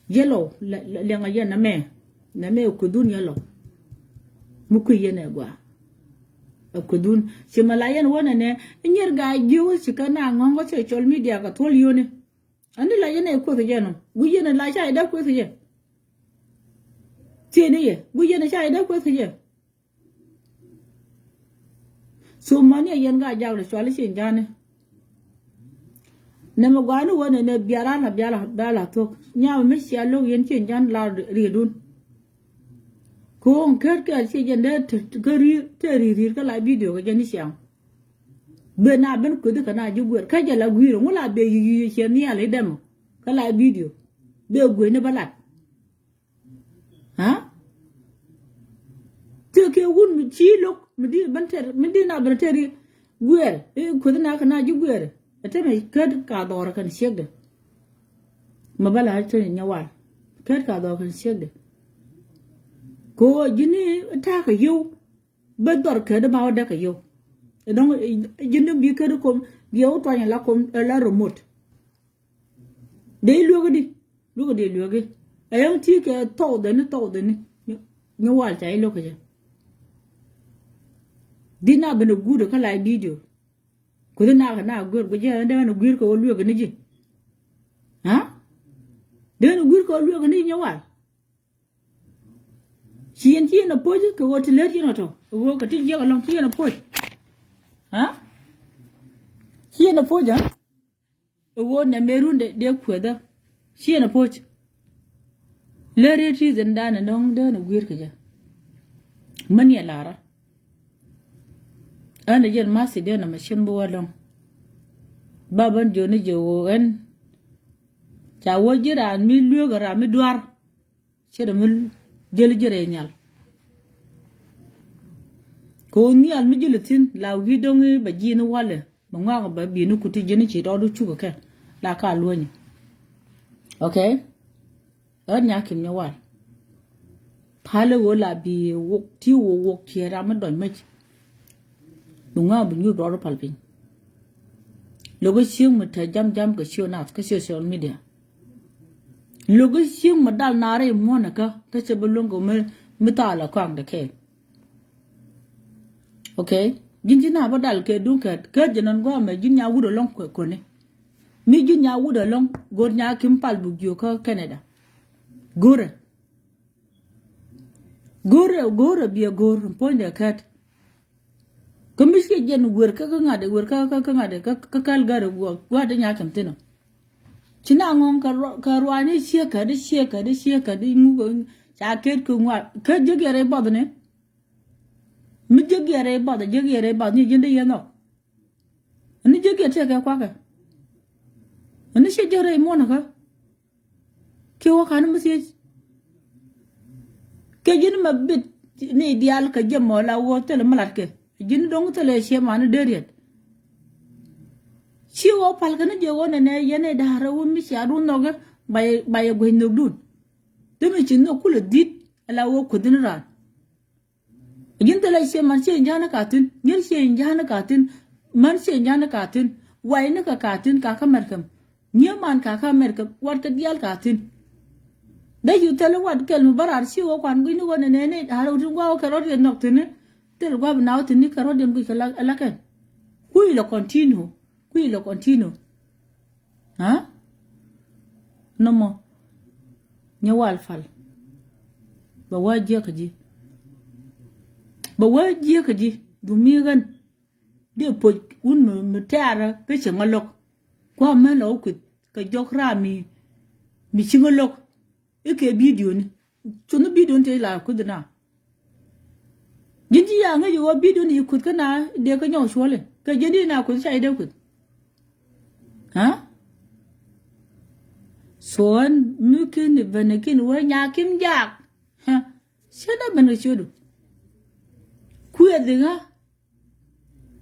yellow le nga yana me ku dun yellow mu ku yene gwa ku dun si malayan wona ne nyer ga jiwo si kana ngongo social media ka tol yone ani la yene ko to jeno gu yene la sha da ko to je tiene ye gu yene sha da ko to je so mani yen ga jaw so ala sin jane nema gwanu wona ne biara to nyaw mi sia lo yen chen jan la ridun ko on ker ka si jende te ri ka la video ga jeni siam be na ben ko de kana ju gwer ka jala gwiro ngula be yi chen ni ale dem ka la video be gwe ne balat ha te ke wun mi chi lok mi di na ban ter gwer ko de na kana ju gwer ate me kad ka dor kan shegde mabala ha tani nyawal kad ka dor kan shegde ko jini ta ka yo ba dor ka da ba da ka yo don jini bi ka ko bi o to la ko la remote de lugo de lugo ayam ti ke to de ni nyawal ta ilo ka dina bana gudu kala video kudu na gur ko je da na gur ko lugo ni ji ha de na gur ko lugo ni nyawal chien na poje ko wote le no to wo ka ti je ko long chien na poje ha chien na poje wo na merunde de kweda chien na poje le re ti zenda na non de na gur ka ja mani lara ana jen masi de na mashin bo walon baban joni je wo en cha wo jira mi lugo ra mi duar chere mul jeli jere nyal ko nyal mi jelitin la wi dongi ba jini wale ba ngwa ba bi nu kuti jini ci do du chu ka la ka luoni okay an yakim nyawal pale wo la bi wo ti wo kiera ma don mech dunga bu nyu do palpin logo siung mu ta jam ka show na ka social media logo siung ma dal nare mo na ka se bulungo me ta la kwang de ke okay jinjina ba dal ke dun ka jinan go me jinya wudo long ko ne mi jinya wudo long go nya kim pal bu gyo ka Canada gore bi gore point de kat komiske jen wer ka ngade wer ka ngade ka kal gar wa de nya kam tino china ngon ka rwani sie ka de ngugo cha ket ko ngwa ka jegere bodne mi jegere bod ni jinde yeno ni jegete ka kwa ka ni se jere mo na ka ke wa kan mu sie ke jin ma bit ni dial ka jemo la wo tele malat ke jin dong tele she man deriet chi wo pal kana je wona ne yene dara wo mi sha ru no ga bay go no dud de mi chin no kula dit ala wo ko din ran jin tele she man she jana katin nyir she jana katin man she jana katin wai na ka katin ka merkam nye man ka merkam war ka dial katin da you tell what kel mu barar chi wo kwan gui ni wona ne dara ru go ka ro de nok tene tel gwa na o tini ka ro de gui ka la ken kui lo continue ha no mo nyawal fal ba waje ka ji du mi gan de po un mu tara ke chengalok kwa ma lo ku ka jokra mi chingalok eke video ni chono video te la ku dina jinji ya nga yo video ni ku kana de ka nyaw shole ka jeni na ku sai de ku ha son mukin benekin wa nya kim jak ha shana bana shodo ku ya dinga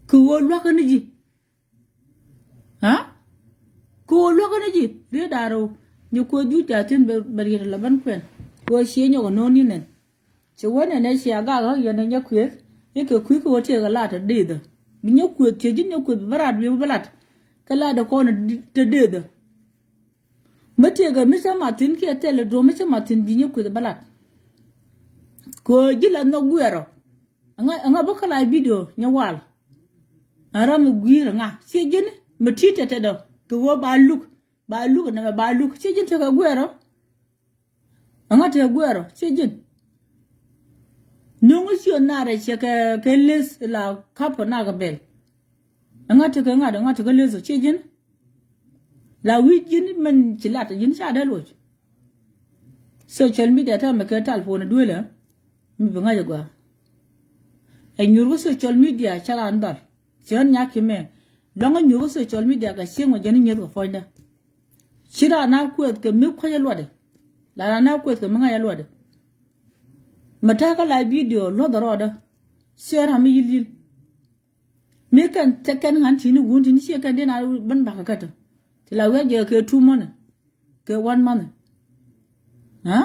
ku wo lo ka ni ji ha ku wo lo ka ni ji de daro ni ko ju ta tin bari la ban kwen ko shi nyo ko non ni nen che wona ne shi aga ga yo ne nya kwe e ke kwe ko te ga la ta de da bi nya kwe te ji nya kwe barat bi balat ka la da ko na te de da mate ga misa matin ke tele do misa matin bi nya kwe balat ko ji la no gwero anga ba kala video nya wal ara mu gwira nga shi jene matite te do to wo ba luk chejin te ka gwero anga te gwero chejin nungu sio nare che ke les la kapo na ga bel anga te ka les chejin la wijin men chilata jin sha da lo social media ta me ka telephone duela mi banga jagwa e nyuru social media chala andal chen nya kime longa nyuru social media ka shengo jeni nyeru foinda shira na kwet ke mi kwa yalwade la na kwet ke mga yalwade mataka la video lo da roda share mi yil me kan takan han tini gun tini she kan dena ban ba ka ta la we je ke 2 months ke 1 month ha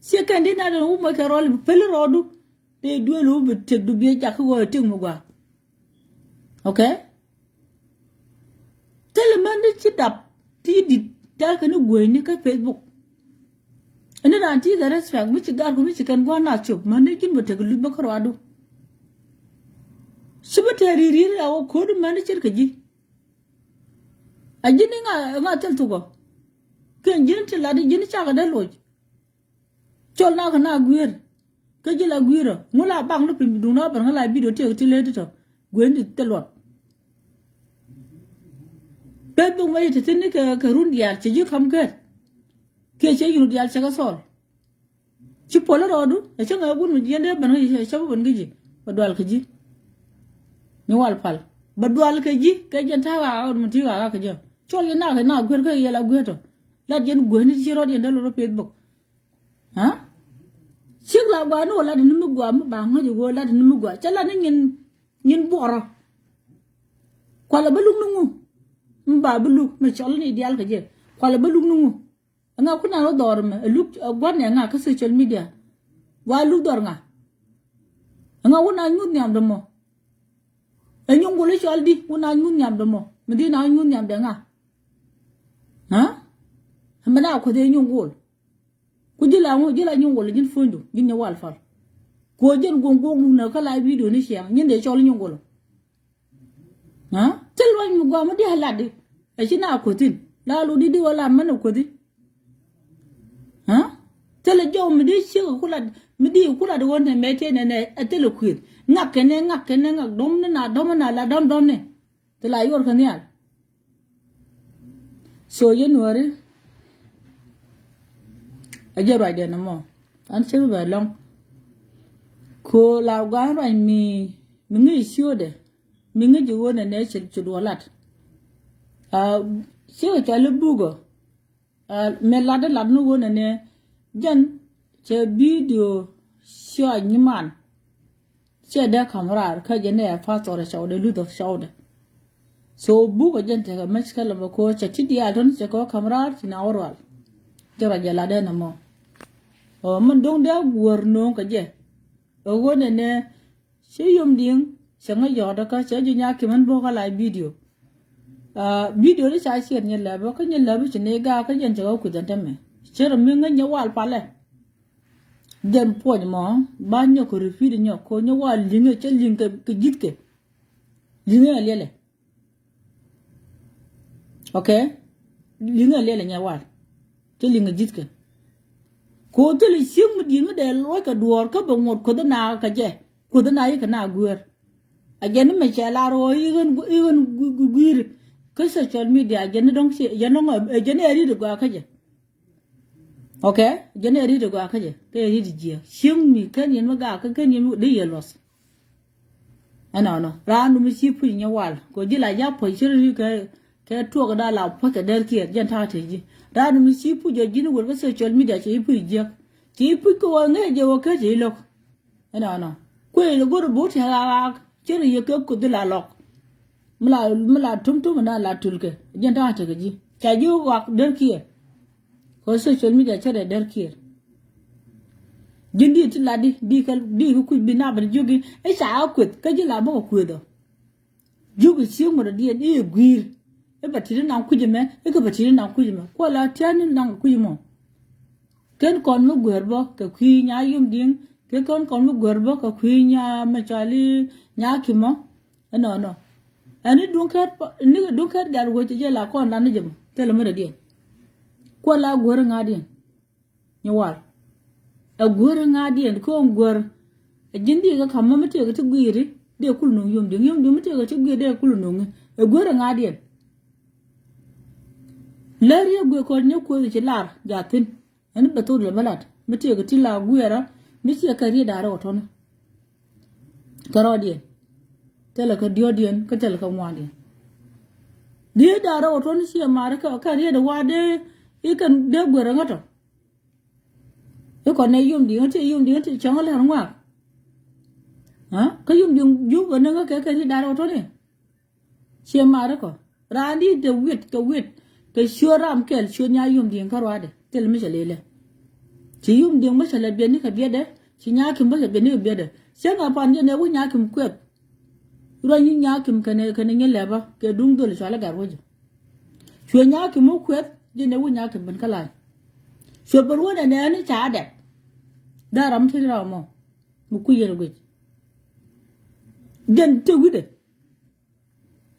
she kan dena da u ma ka rol pel rodu de du lu bi te du bi ja ko te mu gwa okay teleman de ci dap ti di ta ka ni gwe ni ka Facebook ina da anti da respect mi ci gar ko mi ci kan gwa na chup man ne kin ba te lu ba ka radu subata riri la o ko du man ci ka ji a jini nga tel to go ken jini ti la di jini cha ga da loj chol na ka na gwer ka ji la gwira ngula bang lu pim du na ba ngala bi do te ti le to gwen di telot be bu mai te tin ka run dia ci ji kam ke ce yu dia cha ga sol ci polo rodu e cha nga gun mu jende ban ha cha ban gi ba dwal ka ji ni wal pal ba dwal ka ji ka jen ta wa mun ti wa ka je chol na ka na gwer ka ye la gwer to la jen gwen ni ci ro di ndalo Facebook ha sik la gwa no la ni mu gwa mu ba ngo go la ni mu gwa cha la ni nyin boro kwa la balung nungu mba bulu me chol ni dial ka je kwa la balung nungu nga ku na ro dor me lu gwa ne nga ka social media wa lu dor nga wu na nyut nyam do mo e nyung go le chol di wu na nyut nyam do mo me di na nyut nyam de nga ha me na ko de nyung go ku jila nyung go le jin fundu jin ne wal fal ko jen gongo na ka la video ni xiang nyin de chol nyung go ha tel wa mu gwa ma di halade e china ko tin la lu di wala man ko di ha tel jo mi di chi ko la mi di ko la de won me te ne tel ku ngak ne ngak dom na dom na la dom ne tel ay yor kan ya so ye nuare a je ba de na mo an che ba long ko la gwa ba mi ngi sio de mi ngi jo na ne che do lat sio cha le bugo me la de la no wona ne jan che video sio ni man che da camera ka je ne fa to re shaw de lu do shaw de so bugo jan te ga mas kala ko che ti dia don che ko camera ti na orwal jara je la de na mo o man dong da wor no ka je o wona ne che yum ding sanga yo da ka che ju nya ki man bo ka la video video ni sa chen ne la ba ka ne la bi ne ga ka jen jo ku dan tame che ro mi nga nya wal pa le den po mo ba nyo ko refi de nyo ko nya wal linga che linga ke jit ke linga le le okay linga le le nya wal che linga jit ke ko te li sim di nga de lo ka duor ka ba ngot ko da na ka je ko da na yi ka na gwer again me cha la ro igun gwir ka social media again dong si again no again eri de gwa ka je okay again eri de gwa ka je ke eri de je sim mi kan yin ma ga ka kan yin de ye los ana no ra nu mi si pu nya wal ko ji la ya po shi ri ka to ga da la po ka der ki jan ta te ji ra nu mi si pu je ji nu ka social media chi pu je ki pu ko ne je wa ka je lo ana no ko le go bo ta ga chere ye ke ku de la lok mla tum na la tulke jen ta ta ji cha ji wa der ki ko social media chere der ki jindi ti la di ku bi na ba jogi e sa ku ka ji la bo ku do jogi si mo di gwir e ba ti na ku ji me e ka ba ti na ku ji me ko la tian na ku ji mo ken kon mu gwer bo ka ku nya yum ding ke kon mu gwer bo ka ku nya ma chali nya ki mo no ani dunker dar go ti la kon na ni jëm tele mo di ko la gwer nga di ni wal a gwer nga di ko gwer jindi ga kam ma te ga ti gwiri de kul no yum ding ma te ga ti gwiri de kul no e gwer nga di ler ye gwe ko ne ko ti lar ja tin ani ba to le malat ma te ga ti la gwera mi ti ka ri da ro ton karo di tele ka dio dien ka tele ka mwandi di da ro ton si ma ka ri da wa de e kan de gwera ngato e ko ne yum di ti chang la ngwa ha ka yum di yu ga nga ka ri da ro ton ne She Marco. Randy the wit, the sure ram kel, sure nya the incarwade. Tell me Lele. She the much a benica beade, she yakim was a benu beade. Sing upon you never yakim quip. Running yakim can a lever, get doom to the Shalagar. She yakim quip, you never yakim Bancalai. So, but what an any child that. There I'm telling you more. Mukuya wit. Then to with it.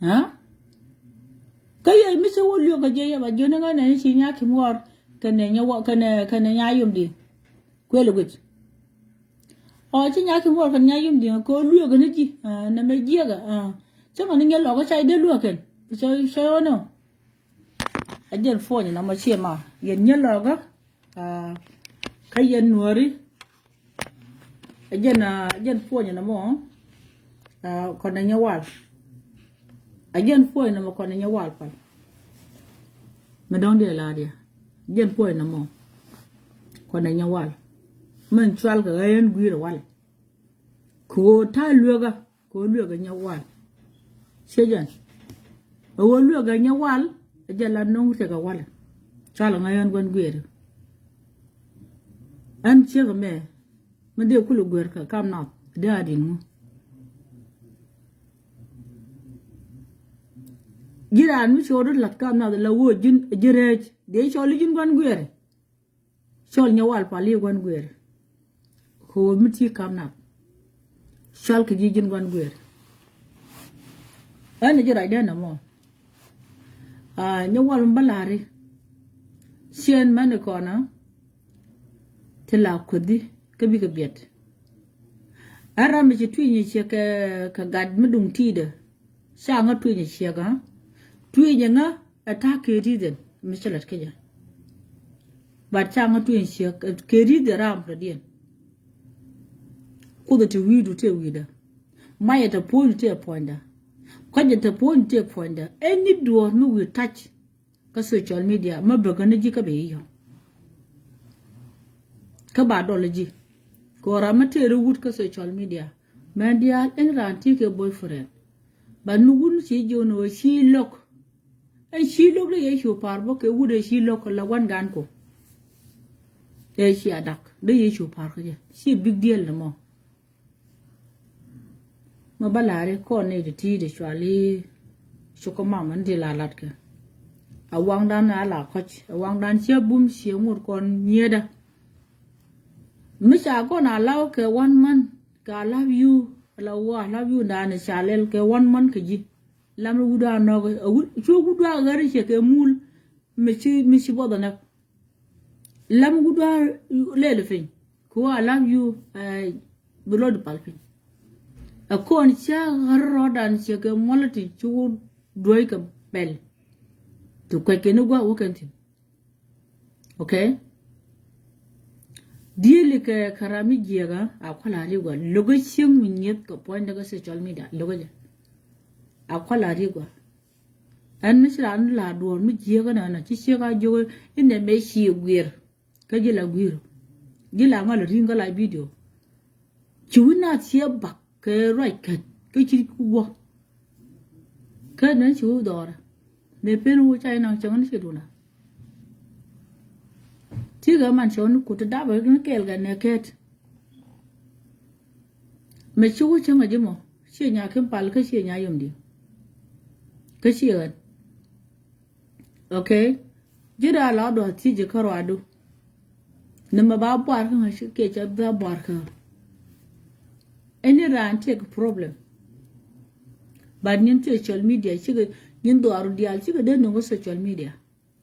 Huh? Kaya Mr. Woodlook a jay about Junagan and she yakim war can yayum di. Quellowit. Or she yakim war can yayum di, call Luganiji, and a Magiaga. Someone in your log I did look at. So no. I didn't phone in a machine. Yen logger. Kayan worry. Again, phone in a more. Con your wall. Again, phone in a more con your wall. Madame de Ladia. Again, phone in a more. Con your wall. Man, tralk a iron greed wall. Cool, tie lugger. Go look in your wall. Shajan. A wall look in your wall. A jelly no take a wall. Charling iron one greed. And check a mare. Made Kulu worker come now. Daddy. Giran, which ordered like come now the low gin, a jirage. They shall live in one guer. Shall your wall pali one guer. Who meet you come now. Shall Kijin one guer. And a jirai no more. No one balari. Sien manacona. Till I could be a bit. I ram a twin shake a gad medum teeder. Sang a twin shaker. Twin younger attack it either, Mr. Latkeja. But sang a twin shake carry the ram for dear. Could the weed to tell weeder. My at a point to a pointer. Quite at a point to a pointer. Any door no will touch. Cause social media, my burgundy jickaby. Kabadology. Cora material wood social media. Mandia and antique a boyfriend. But no wouldn't see you know she look. And she looked the issue parbook a wood she look la one ganco. There she a duck, the issue park. She big deal no more. Mabalari corner the tea the shwali Shokomam and de la latka. A wang down a la coach, a wang down she boom she would con near the. Misha gonna allow ke 1 month. I love you. I love you. Dan shalel ke 1 month keji. Lam wuda no chu wuda gari she ke mul. Mishi boda na. Lam wuda lelefin. Ko I love you. Below the palpin. A con cha rodan she ke molati chu doy ke bel. To kweke no gwa wokentin. Okay? Deal ke karami giga akwala rigwa logoshin minyet ko point daga social media logoja akwala rigwa an misra an la do mi giga na ci shega jogo inde me shi gwir ka gila gwiro gila ngal ringa la video ci wina ci ba ke right ka ci kuwa ka nan ci dora me penu chai na changan ci duna Tiga man shonu kutu daba kelga neket. Me chugu changa jimo. She nya pal ka she nya yumdi. Ka she gan. Okay. Jira la do ti je karo adu. Nama ba bar ka shi ke cha ba bar ka. Any ran take problem. But nin social media shi nin do aru dial shi de no social media.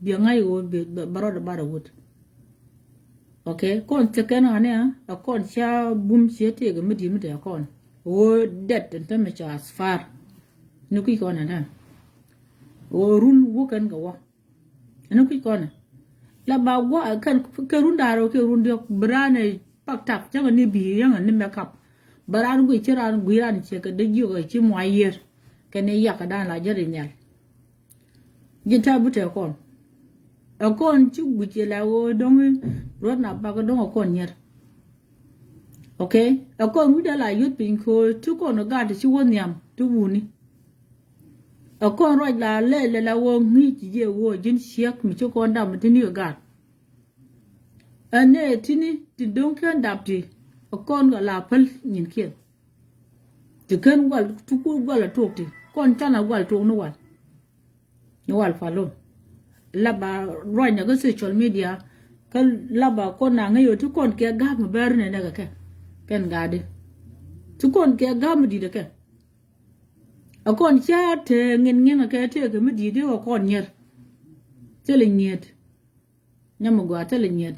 Bi ngai go baro da bara wood. Okay, con chicken on here, a con cha boom city, a medium de con. Oh, dead and temperature as far. No quick on it. Oh, room walk and go. No quick on. La bagua can runda okay, rundio, brane, packed up, young and be young and make up. But I'm with you and we ran check a dig you a chim my ear. Can a yak a down like Jerry. Get a butter con. A con chu with your lago don't run up back a dong a con yet. Okay, a con with a lie you'd been called 2 con a guard she won yam, 2 woony. ở con rồi là wo ngi chỉ je wo jin siak mi cho con đam tin yo gat ane tini ti don kan đạp ti ở con gọi là phật nhìn kia ti kan gọi tu ku gọi là thuộc ti con cha là gọi thuộc nó gọi phải luôn là bà rồi nhà cái social media cái là bà con nàng ấy tu con kia gam mà ber này nè cái kan ga đi tu con kia gam đi cái ở con cha thì ngin cái thế cái mới đi đi ở con nhiệt thế là nhiệt nhưng mà gọi thế là nhiệt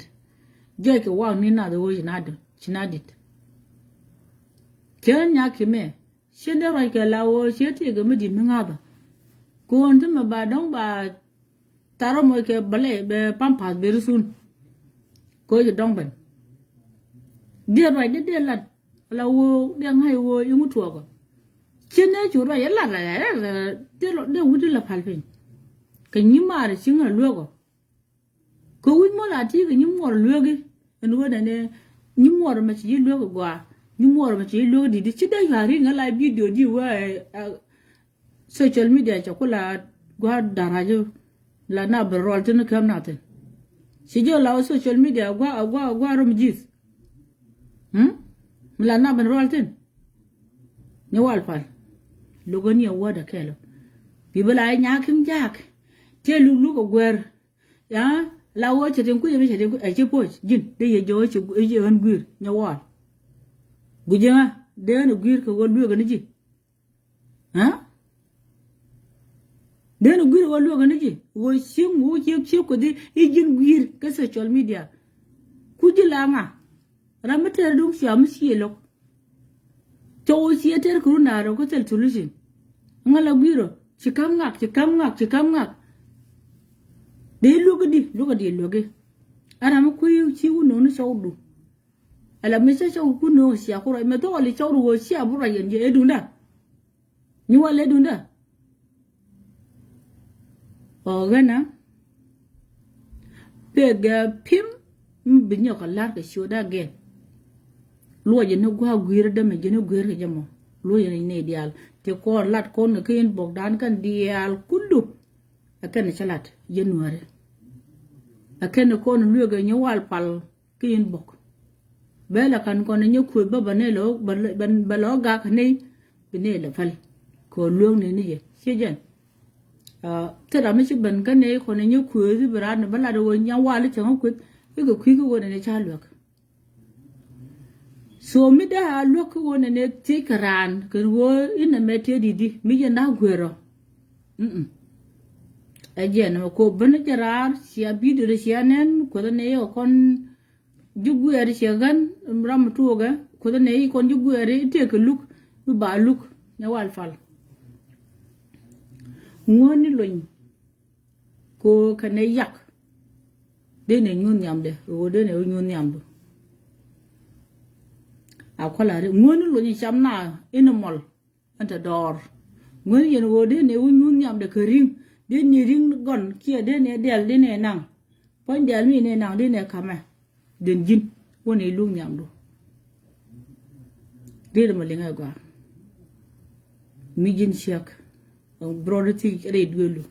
giờ cái wow ni na đồ gì na dit cái nhà kia mẹ xin để rồi cái lao xin thì cái mới đi mình ngáp con thì mà bà đóng bà taro mọi cái bale be pampas be rusun có gì đóng bên đi rồi đi là lao đi ngay wo yung thua cơ trên này chủ rồi là đi rồi đi uống đi là phải phình cái nhím mà để xin là lúa có uống mà là chỉ cái nhím mà lúa cái nó này nhím mà chỉ lúa quá nhím mà chỉ lúa đi chỉ đây là riêng lại video đi qua social media cho cô là qua darajo là na berol cho nó kam nát chỉ cho là social media qua rom jis là na berol tin nhớ phải lúc ấy nhiều quá đã kêu vì bây giờ nhà kim jack chơi lúc ở quê ya lao ở trên quê mới trên quê ở trên quê jin đây giờ chơi chơi ở trên ăn quê nhớ quá bây giờ đây nó quê có con đuôi cái gì hả đây nó quê có đuôi cái gì rồi siêu cái đi jin quê cái social media cứ chỉ làm à làm mất thời đúng xíu xíu lộc cho xíu thời cứ nào rồi có thể solution ngala biro chikam ngak de luga di luga ara ma ku chi uno no saudu ala me sa sau ku no sia ko me to ali saudu wo sia bura yanje edunda ni wala edunda o gana pega pim mbinyo kala ka shoda gen lo je no gwa gwir da me je no gwir ke jamo lo je ne dial te ko lat ko ne kin bok dan kan dial kullu akan salat january akan ko no luga nyawal pal kin bok bela kan ko ne nyoku ba banelo balo ga kan ne bine la fal ko luong ne ni je sejen te da me ci ban kan ne ko ne nyoku zi bra ne bala do nyawal tan ko ko ko ne cha luok so mi da look wona ne tikaran ko wo ina mete didi mi je na gwero ajen ko ban jarar sia bidu de sia nen ko ne yo kon jugwere sia gan ram tuoga ko ne kon jugwere te ko luk ba luk ne wal fal ngoni loñ ko kane yak de ne ñun ñamde wo de ne ñun ñamdu akwala re ngoni lo ni chamna ina mol anta dor ngoni yen wo de ne wunyun nyam de kering de ni ring gon kia de ne del de ne nang pon del mi ne nang de ne kama den jin woni lu nyam do de ma linga gwa mi jin siak brother re duelu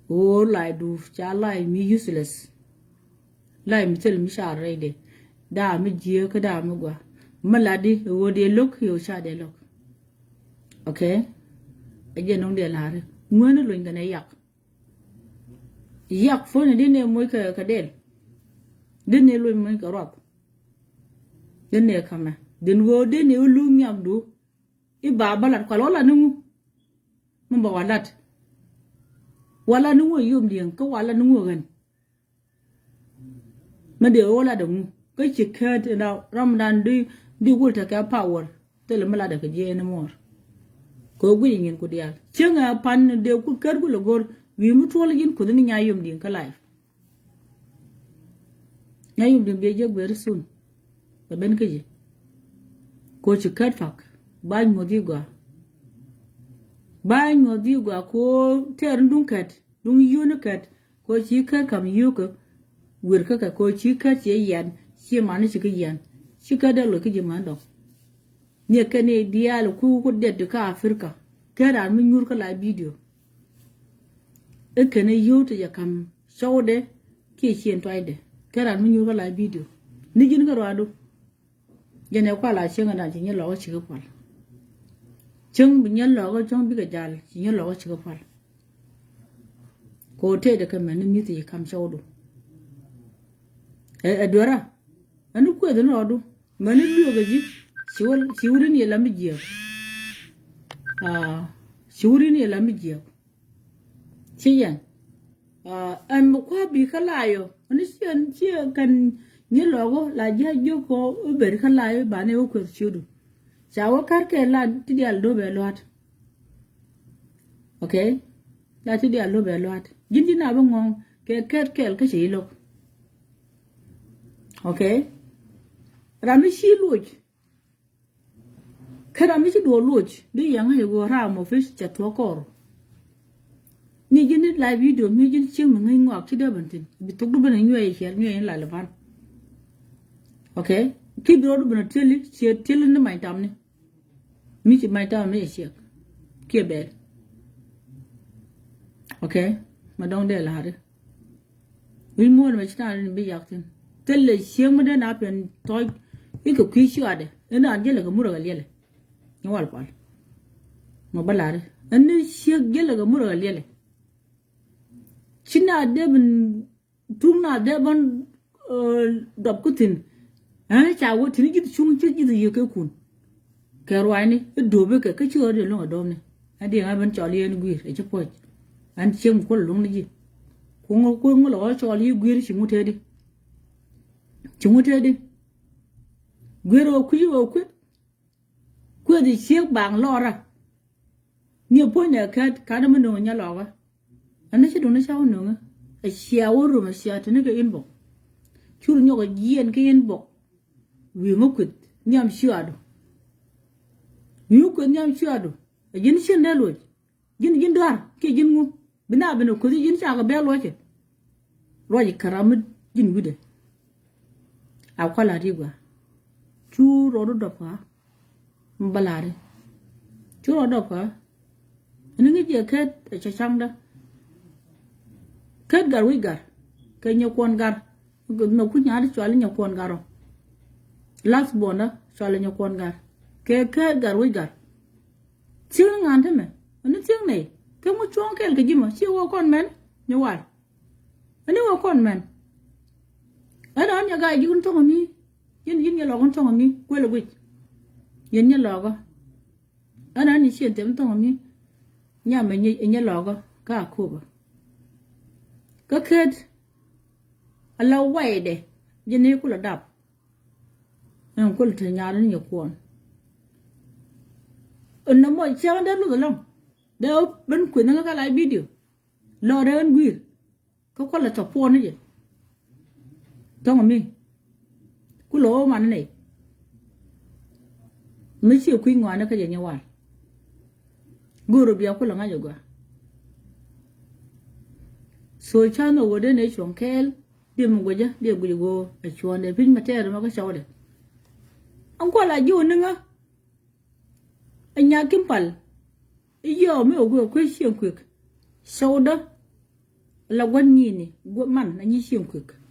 o lai du cha lai mi useless lai mi tel mi sha re de da mi je ka da mi gwa maladi wo de lok yo sha de lok okay aje non de la re ngone lo ngane yak fo ne de ne moy ka del de ne lo moy ka rop de ne kama den wo de ne lu nyam du i ba balat ko la nu mo ba walat wala nu wo yum dien ko wala nu wo gan ma de wala da mu cái chỉ khơi thì nào Ramadan đi qua cái power tức là mới là được cái gì nữa more có cái gì của dia chứ ngà pan đều cứ cất cái logo vì muốn thua là gì của nó nhai yum điện cái life nhai yum điện bây giờ very soon và bên cái gì có chỉ cất phạc bao nhiêu đi qua có theo đúng cất đúng yêu nó cất có chỉ cất cầm yêu cơ vừa cái có chỉ cất chỉ yan chỉ mà nó chỉ cái yan chỉ cái đó là cái gì mà đâu nhiều cái này dia là khu có đẹp được cả Africa cái đàn mình nhur cái lại video cái này yêu thì giờ cầm show đấy khi chuyện toai đấy cái đàn mình nhur cái lại video ni jin cái rồi đâu giờ này qua lại chuyện là chỉ nhớ lo chỉ cái phải chung bình nhân lo cái chung bị cái jal chỉ nhớ lo chỉ cái phải cô thế được cái mình như thì cầm show đâu đứa ra anh cũng quên rồi đâu mà nó đưa cái gì xíu đi này làm gì xíu đi này làm gì chị em anh một khoa bị khá lại rồi anh chưa cần nhớ logo là giờ vô có bể khá lại bạn ấy có xíu đâu cháu cắt cái là thì đi ăn đồ bể loạt ok là thì đi ăn đồ bể loạt dính nào bằng ngon cái gì luôn ok rami shi loj kada mi do loj di yang he go ra mo fish chat to kor ni jini live video mi jini chim ngai ngok chi da bantin bi tok du bana nyoy her nyoy la la van ok ki do du bana teli se teli na mai tam ni mi chi mai tam mi se ki be ok ma dong de la de wi mo ma chi ta ni bi yak tin telle siang ma de na pen toy iko kwishu ade ena angela ga mura galele nwal pal mo balare enne siang gela ga mura galele china de ben tumna de ban dab kutin cha wo tin git chung chi git ye ke kun ke roani dobe ke ke chore de lo dom ne ade ga ban choli en guir e chapo an chem ko lo ni ko ngo lo choli guir chi mutedi đi guero kuyo ku di siek bang lora ni po ne ka da mun nya loga an shi don sha wono a sia woro ma sia tene ga inbo churu nyo ga yen ke inbo wi mo ku nyam shiado wi ku nyam shiado a jin shin ne lo jin dar ke jin mu bina bina ko jin sa ga be lo ke roji karam jin gude akwala rigwa churo do pa mbalare churo do pa ningi je ket cha changda ket gar wi gar ke nyakon gar no ku nyaade chwali nyakon garo las bona chwali nyakon gar ke ket gar wi gar ching ngante me ani ching nei ke mo chong kel ke jima chi wo kon men nyawal ani wo kon men ada nya ga yun to mi yin ya logon to mi ko le wit yin ya logo ana ni chen tem to mi nya me nya logo ka ko ba ka khed ala wai de yin ku la dap en ko le nya ni ya ko en na mo cha da lu lo de ben ku na ka live video lo de en gwir ko la to po ni je tông mi cú lỗ mà này mấy chiều quy ngoài nó cái gì nhau à guru bia cú là ngay rồi rồi cha nó ở đây này xuống kel đi một cái gì đi một cái go ở chuan để pin mặt trời mà cái sao đấy ông qua là du nữa anh nhà kim pal iyo mấy ở quê xiêm quick sau đó là quan nhìn này quan man anh xiêm quick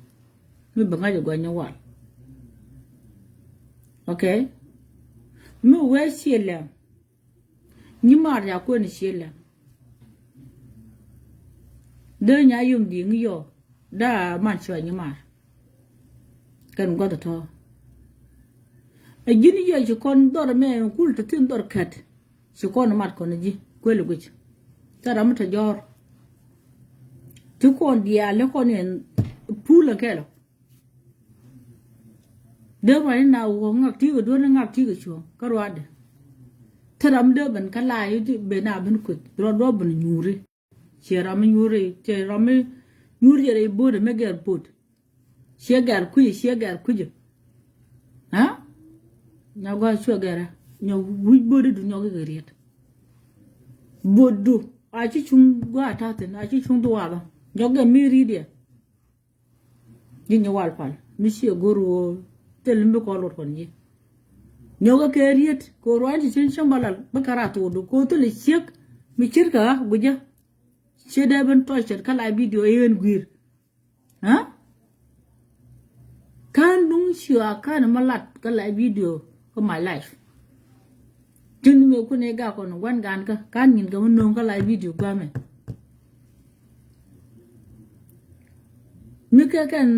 mi banga jo gwa nyawal okay mi we siela ni mar ya ko ni siela de nya yum di ngiyo da man chwa ni mar kan go to e gini yo ji kon dor me kul to tin dor kat si kon mat kon ji ko le guch tara mata jor tu kon dia le kon en pula kelo đứa mà nào uống ngọc tí của đứa nó ngọc tí của chúa có rồi đấy thật lắm đứa bên cái lại thì bên nào bên quỵt rồi đó bên nhuri chỉ là mình nhuri chỉ là mình nhuri rồi bữa để mấy cái bột xé gà quy chứ hả nhau qua xua gà nhau vui bữa để đủ nhau cái gì bột đủ ai chứ chúng qua thao tiền ai chứ chúng tôi à nhau cái mì đi nhưng nhau al phải mình xé goro tel mbe ko lor kon ji nyoga keriet ko rwandi tin shambala bakara to do ko to le shek mi cirka buja shede ben to shed kala video yen gwir ha kan dun shua kan malat kala video ko my life tin me ko ne ga ko no wan gan ka kan nin ga non kala video ga me mi ka kan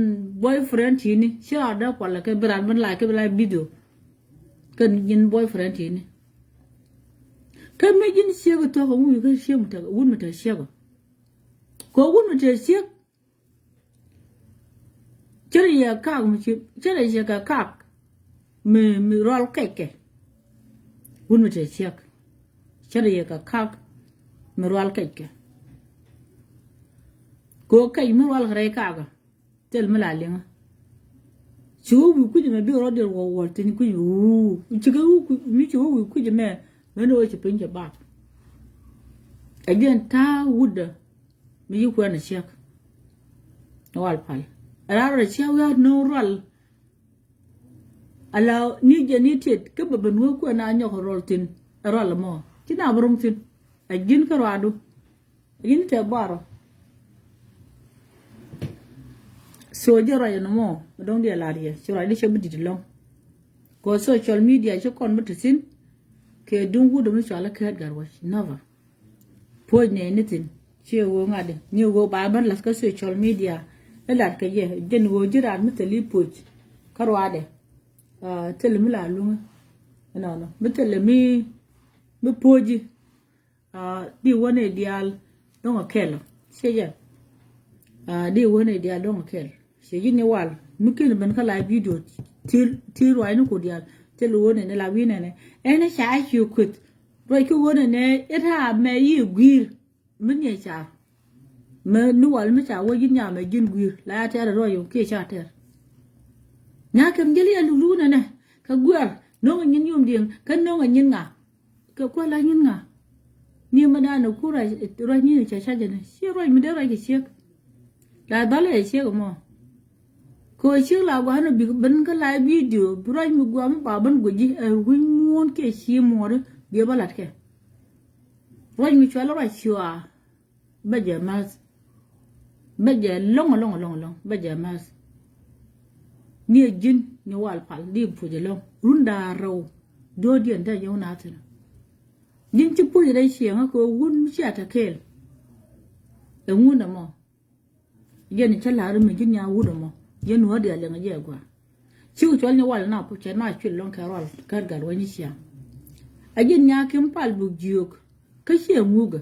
boyfriend ini shia da ko la ke bran ban la ke la video kan yin boyfriend ini kan me jin shia to ko mu ka shia mu ta wun mu ta shia ko wun mu ta shia chere ya ka mu chi chere ya ka me rol keke wun mu ta shia chere ya ka me rol keke ko kai me rol gre ka ga tel me la lenga chu wu ku de me bi ro de wo tin ku yu chi ga wu mi chu wu ku de me no chi pin je ba again ta wuda mi yu ku na shek wal pal ara ra chi wa no rol ala ni je ni tet ke ba ben wo ku na nyo rol tin rol mo chi na brum tin agin ka radu agin te baro so jero ya no mo don dia la dia so ra di che bidi long ko social media che kon mutasin ke dungu da mu chala ka gar wa never po ne anything che wo ngade ni wo ba ban la ka social media la ka ye den wo jira mutali poj karwa de tel mi la lunga no mutale mi poji di wone dial don akelo che ya di wone dial don akelo che yin wal mukin ban kala video til wa ni ko dial tel wone ne la wine ne ene sha chu kut roi ku wone ne eta me yi gwir min ye cha me nu wal mi cha wo yin nya me jin gwir la ta ro yo ke cha ter nya kam jeli lu ne ka gwar no nyin yum ding kan no nyin nga ka ko la nyin nga ni ma da no ku ra ni cha cha ne shi roi mi de ra ke shi la dale shi mo ko shi la gwa no bi ban ka la video brai mi gwa mi ba ban goji wi mon ke shi mo re bi ba lat ke roi mi chwa la ra shwa ba je mas ba je long ba je mas ni jin ni wal pal di pu je long runda raw do dien da yo na tana din ci pu dai shi nga ko wun mi cha ta kel e ngun da mo yen cha la ru mi jin ya wu da mo yen wo de le nga je gwa ci ko ni wal na pu che na chi long ka rol ka gar wa ni sia a jin nya kim pal bu jiok ka she nguga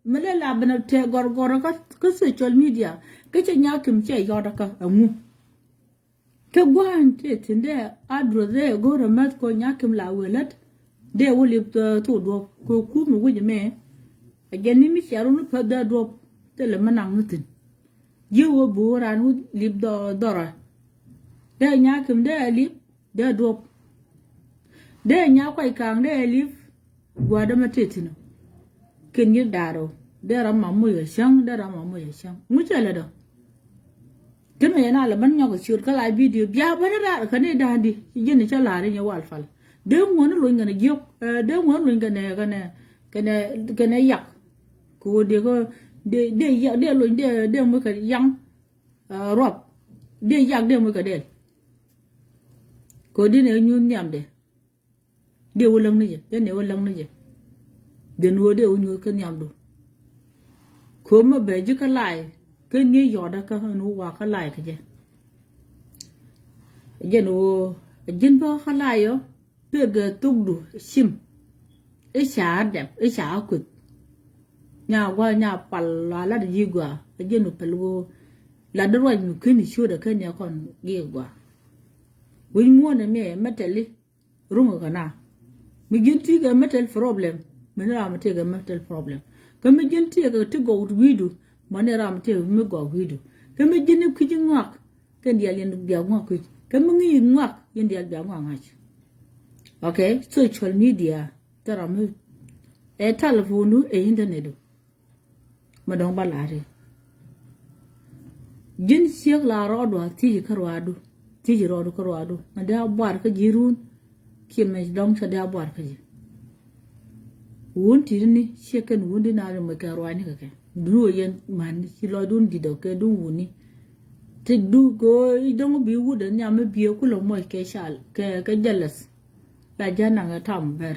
mele la bana te gor ka social media ka che nya kim che yo da ka amu ke gwan te tinde adro de goro mat ko nya kim la welat de woli to do ko ku mu wuje me a genni mi sharu no pa da do te le manang nutin yewo bo ran wu lib do dora de nya kim de lib de do de nya ko ikang de lib gwa da matetino ken yi daro de ram ma mu ya shang mu chele do kene yana la ban nyago chur kala video bia bana ra kane dandi jeni chala re nya wal fal de ngone lo ngane giok de ngone lo ngane yak ko de ko de yak de lo de mo ka yang rob de yak de mo ka de ko de ne nyun nyam de wolang ni je de ne wolang ni je de no de wo nyu ka nyam do ko ma be ji ka lai ke ni yo da ka no wa ka lai ka je no jin ba ka lai yo pe ga tuk du sim e sha de e sha ku nya wa nya pal la de ji gwa je no pel wo la de ro nyu ke ni shu da ke ni kon ge gwa wi mo ne me metali rungo kana mi jin ti ga metal problem me na ma te ga metal problem ka mi jin ti ga to go widu mane ram te mi go widu ka mi jin ku ji ngak ka dia len dia ngak ku ka mi ngi ngak yen dia dia ngak okay social media tara mi e telephone e internet ma don balare jin siek la ro do ti karwa du ti ji ro ko ro do na da bar ka jirun kin me dong sa da bar ka ji won ti ni sheken won di na me ka ro ni ka ke du yen man ci lo dun di do ke du woni te du go dong bi wu de nya me bi ku lo mo ke shal ke jealous la jana nga tam ber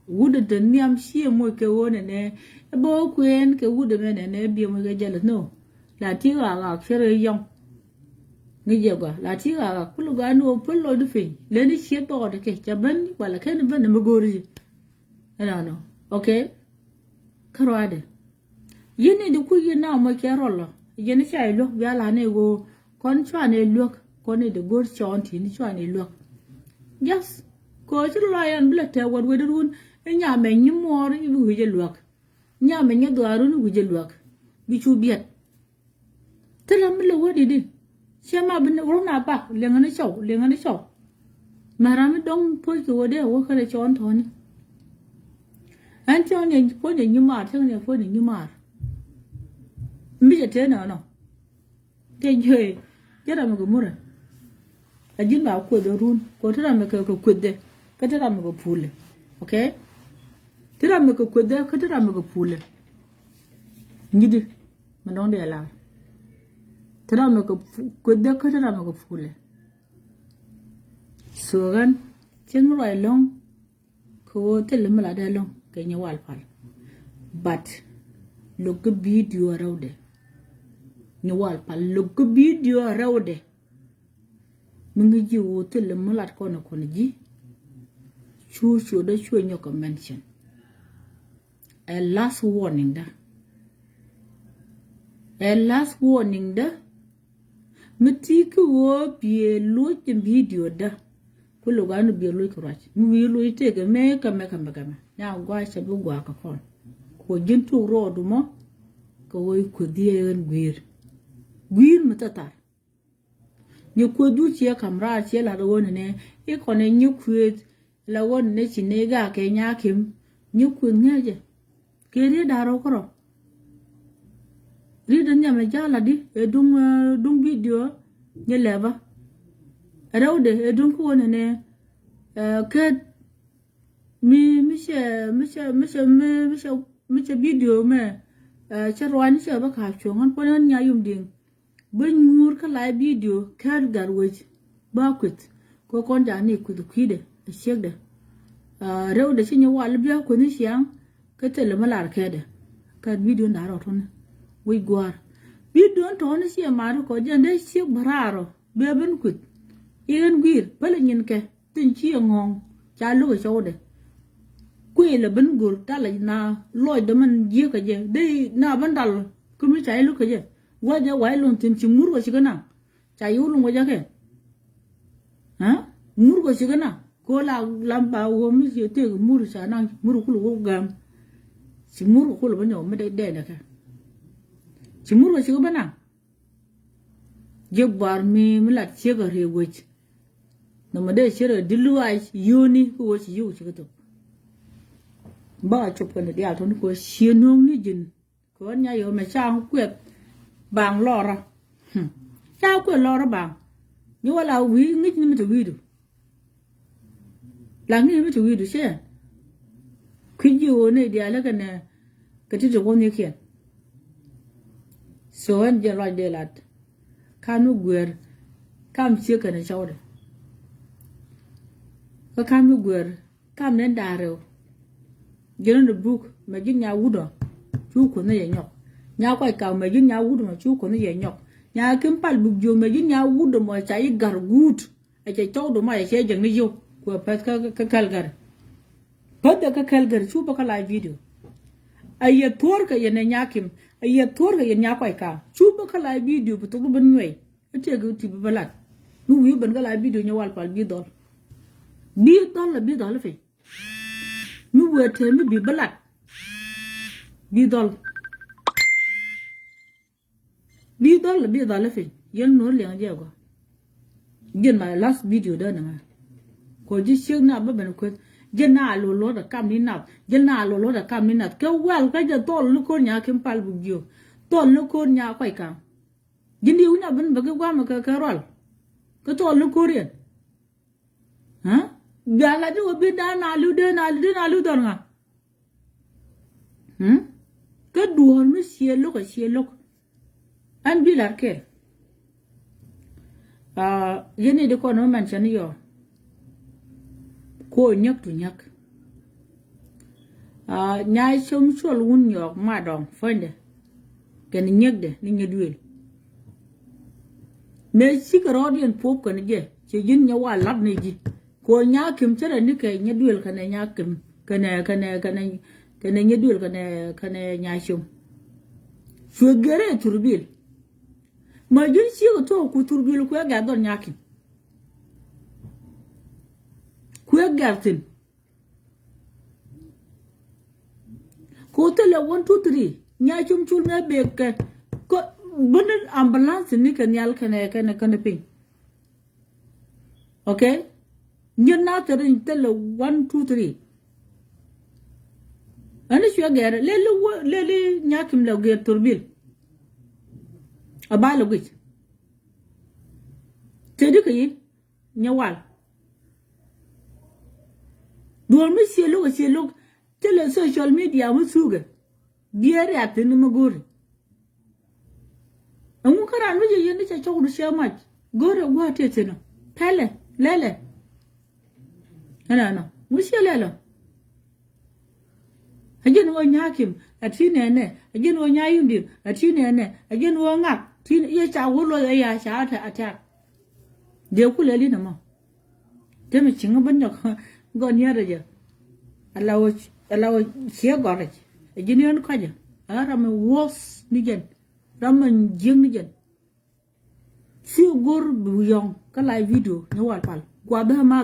wu de nyam shi mo ke wona ne bo kwen ke wu de me ne bi mo ke jealous no la ti ga chere yong ni je ga la ti ga ku lo ga no po lo du fe le ni shi to de ke cha ban wala ke ne ban me gori no okay karo ade yini de ku yina mo ke rollo yini shay lo ya la ne go kon chwa ne lok kon de gor chon ti ni chwa ne lok yes ko chi lo yan bla te wor wedun nya me nyi mor i bu je lok nya me nya do arun bu je lok bi chu biet telam lo wodi di chema bin ro na ba le ngani chaw maram dong po ko de wo khare chon thon an chon ne po ne nyi mar thang ne po ne nyi mar mi je te no te je jara me ko mura ajin ba ko do run ko tara me ko kudde ka tara me ko pule okay tara me ko kudde ka tara me ko pule ngidi ma don de la tara me ko kudde ka tara me ko pule so gan chen roi long ko te le mala da long ke nya wal pal but lo ko video rawde ni wal pal lo ko video rawde mingi ji wo te le mulat ko ji chu da chu nyo ko mention a last warning da miti ko wo bi lo ti video da ko lo ga no bi lo ko rach mi lo te ga me ka ya gwa sa bu gwa ka ko jin tu ro du mo ko wo ko dien gwir matatar ni ko du ci kamra ci la do ne e ko ne ni ku la won ne ci ne ga ke nya kim ni ku ngeje ke ri da ro ko ri den nya me jala di e dung video ne leva rawde e dung ko ne ke mi video me charwani se ba ka chongan ko nya yum ding ben ngur ka live video kar garwaj ba kwit ko kon da ni ku de shegda rew da shin wal biya ko ni shiyan ka tele malar kede ka video na ro ton wi gwar video to ni shi ma ko jende shi bararo be ben kwit yen gwir bale nyin ke tin chi ngong cha lu ko chode ku ile ben gur ta la na loy de man je ka je de na ban dal ku mi chai lu ka je waja wai lon tin ci murgo ci gana ca yulun waja ke ha murgo ci gana ko la lamba wo mi ci te muru sa nan muru kulu wo gam ci muru kulu banyo me de da ka ci murgo ci bana je bar mi lat ci ga re woj no ma de chere dilu ai yoni ko wo ci yu ci to ba chop kan dia ton ko sienong ni jin ko nya yo me cha kwet bang lora cha ko lora bang ni wala wi ngit ni to widu la ngi mi to widu she khiji wo ne dia la kana ka ti ko ni kien so en je la de lat kanu gwer kam che kana chawde ka kanu gwer kam ne daro jeno the book ma jin nya wudo chu ko ne nyok nya ko ka ma jin nya wudo ma chu ko ne nyok nya kim pal bu jo ma jin nya wudo mo chai gar gut a che to do ma che jeng ni yo ko pas ka kalgar pada ka kalgar chu ba ka live video ay tor ka yene nya kim ay tor ka yene nya ko ka chu ba ka live video bu to ban ñoy te ga ti ba lat nu wi ban ka live video ñewal pal bi dol la fe nu wete mi bi balat bi dol la fe yen no le anje ko gen my last video da na ko ji shek na ba ban ko gen na lo da kam ni na gen na lo da kam ni na ke wel ka je tol lu ko nya kim pal bu gyo tol lu ko nya ko ka gen di una ban ba ga ma ka rol cái to lu Korean hả gà là chỗ bên đó nào lu đó ngà cái đuôi nó xia lúc anh biết là cái giờ này được con nó mình chán yo cô nhắc tu nhắc nhai xong xuôi luôn nhọc mà đong phải đấy cái này nhắc đấy này nhớ đuôi mấy chiếc rodi anh phốp cái này chứ chỉ nhìn nhau là lát này gì cô nhá kim chắc là những cái nhớ đuôi cái này nhá kim cái này nhớ đuôi cái này nhá xong phía dưới là turbil mà những chiếc đó của turbil của cái đó nhá kim của cái tin cô ta là 1 2 3 nhá chung chul mẹ bê cái có bên ambulance này cái nyal cái pin ok nhưng nào tới đây là 1 2 3 anh ấy cái lele nhá kim là cái turbil ba là cái thế được cái nhawal đuổi mới xia lúc thế là social media mới suga biar ya tin mà gori ông cái anh bây giờ nó chạy cho nó share match gori qua thế thế nó thale lele nó mới xia lele ajin wo nyakim ati nene ajin wo nyayimdi ati nene ajin wo ngak tin ye cha wo lo ya cha ta attack de ku leli na ma de me chinga ban da go nya da je alawo che go ra ajin yon ka je ara me wos ni jen ram jing ni jen si gor bu yong ka live video no wal pal gwa ba ma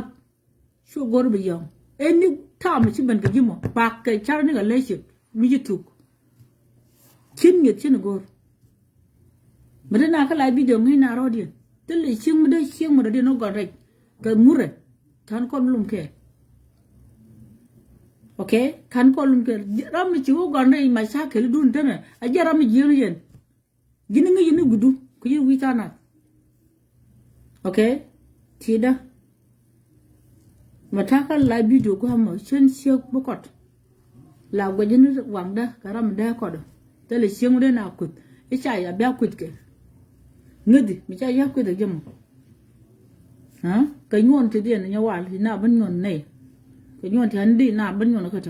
si gor bu yong eni tham chi ban ka jimo pak cái char ni ga leshi mi jituk chin ni chin gor mà na ka live video ngai na ro dia tel le ching mà de no ga rek ka mure kan kon lum ke ok kan kon lum ke ram chi wo ga nei ma sa ke dun tane a jara mi jiru yen gini ngi ni gudu ku yi wi kana ok ti da mà thắc cái live video của họ mà trên siêu bốc cọt là cái gì nó quảng đó cái làm đây cọt đó đây là siêu đây nào cụt cái chạy là béo cụt kì ngư đi mình chạy béo cụt được chưa mà hả cái nguồn thì tiền nhau hoàn thì nào bên nguồn này cái nguồn thì hắn đi nào bên nguồn nó khởi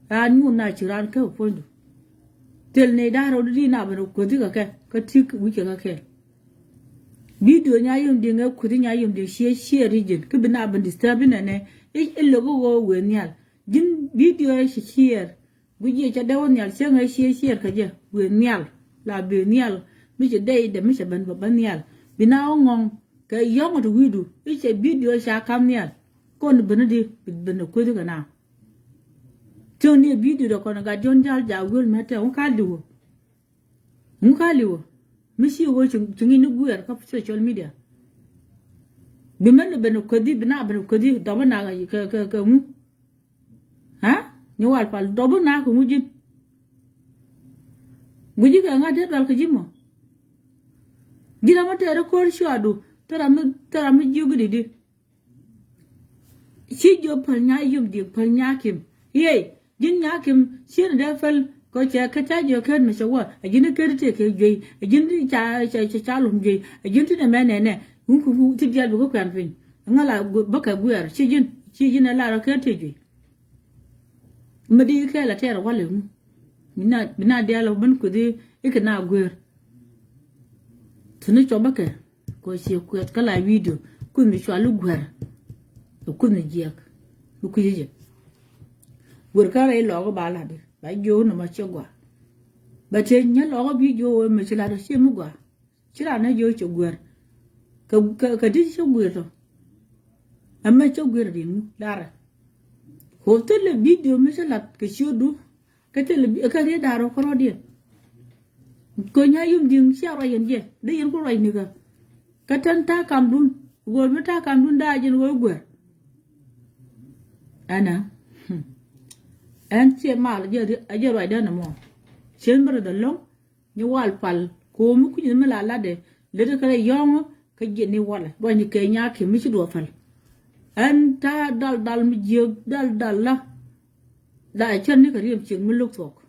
anh nguồn này chỉ ra cái hộp phun tiền này đã rồi đi nào bên cụt thì cái thick quý cái video nya yum dinga kudi nya yum de share region ke bina ban disturbing ne e logo go wenyal jin video share buje cha dawon yal senga share ka je wenyal la benyal mi je dai de mi se ban yal bina ngong ke yong to widu e che video sha kam yal kon bana di bana kudi kana joni video do kon ga jon jal ja wel mate on ka liwo misi wo chungi ni guer ka social media bimen ben ko di bina ben ko di do na ka mu ha ni wal pal do na ko mu jin guji ka nga de dal ka jimo gina ma tere ko shadu tara mi jugu di si jo pal nya yum di pal nya kim ye jin nya kim sin da fal có cha cái trái dừa khen mà sao quá, anh cái gì cái gì, anh cha lùm gì, anh cái này nè, cũng thích ra được cái gì, ngay là bắt cái bữa, chỉ dân là cái gì, mà đi cái là theo quá lắm, mình đi là bên cái nào bữa, thì nó cho bắt cái, cái lại video, cũng mình cho lúc bữa, cũng mình giặc, lúc cái gì, bữa cái này lo cái bà là đi. Bà vô nó mà cho quả bà trên nhớ lo cái vô mà chỉ là được xem một quả chỉ là nó vô chỗ quẹt cái đi chỗ quẹt rồi anh mới chỗ quẹt đi đa rồi hồ tết là video mới sẽ là cái siêu đủ cái tết là cái đấy đa rồi có đi coi nhá dùng điện xe rồi vậy đấy yên có rồi nữa cái chân ta cầm luôn rồi mới ta cầm luôn đa trên rồi quẹt anh à anh chị mà là giờ rồi đó nè mò trên bờ đó lông như wal pal cô mới cứ như là để cái này yong cái gì này wala đôi như cái nhà khi mới đùa phải anh ta dal mi jiog dal la đại chân này cái riêng chuyện mới lúc thuộc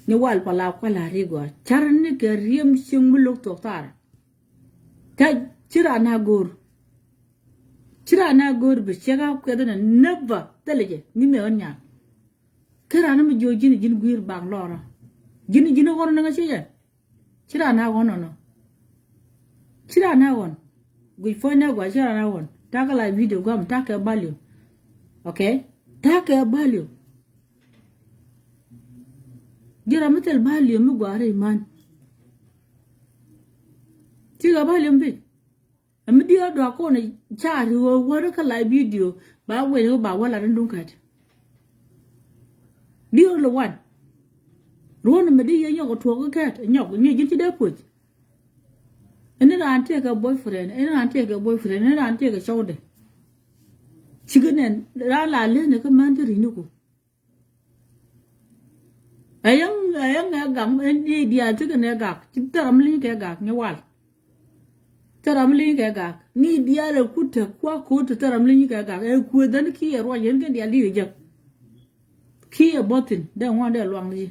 như wal pala pala rigo charan này cái riêng chuyện mới lúc thuộc ta cái chira na gor be chega cái đó là never tele je mi me onya cái ra nó mới jo jin guir bang lora jin gon nga che chira na gon no chira na gon gui foi na gwa chira na gon ta ka la video gam ta ka value okay ta ka value jira metel value mu gwa re man tiga value mbi amdia do ko ne chari wo ka la video ba we ba wala ran dun kat dio lo wan ruon me di yo ko to ko kat nyok ni jin ti de put ene ran te ka boyfriend ene ran te ka boyfriend ene ran te ka chode chigenen ra la le ne ka man ti ri ni ko ayang gam ni dia ti ka ne ga ti taram li ka ga ne wal taram li ka ga ni dia le kuta kwa ko taram li ka ga e ku dan ki ro yen ke dia li je ki e botin de wa de luang li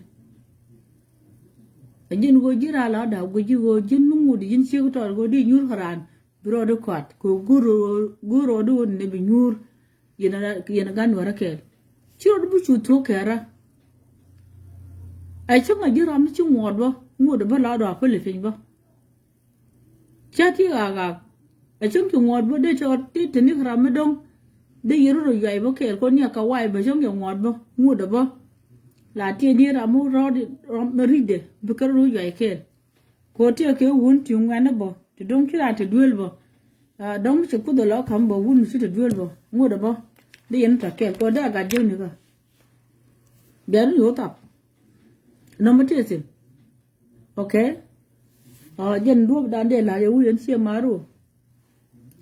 jin go jira la da go ji go jin mu di jin ci to go di nyur haran bro de kwat ko guro do ne bi nyur yena gan wara ke ci ro bu chu to kera ai chuma jira mi ci ngod ba la do ko le fin ba cha ti ga ai chum ci ngod ba de cho ti ni khara me dong de yero ro yai ba ke ko nya ka wai ba chum ngod ba ngod ba la ti ni ra mu ro di ride bu ka ro yai ke ko ti ke won ti ngana bo ti dong kira ti duel bo dong ci ku do lo kam bo won ci ti duel bo ngod ba de yen ta ke ko da ga je ni ka der yo tap no ma ti sin okay jen du dan de la yo yen sia maru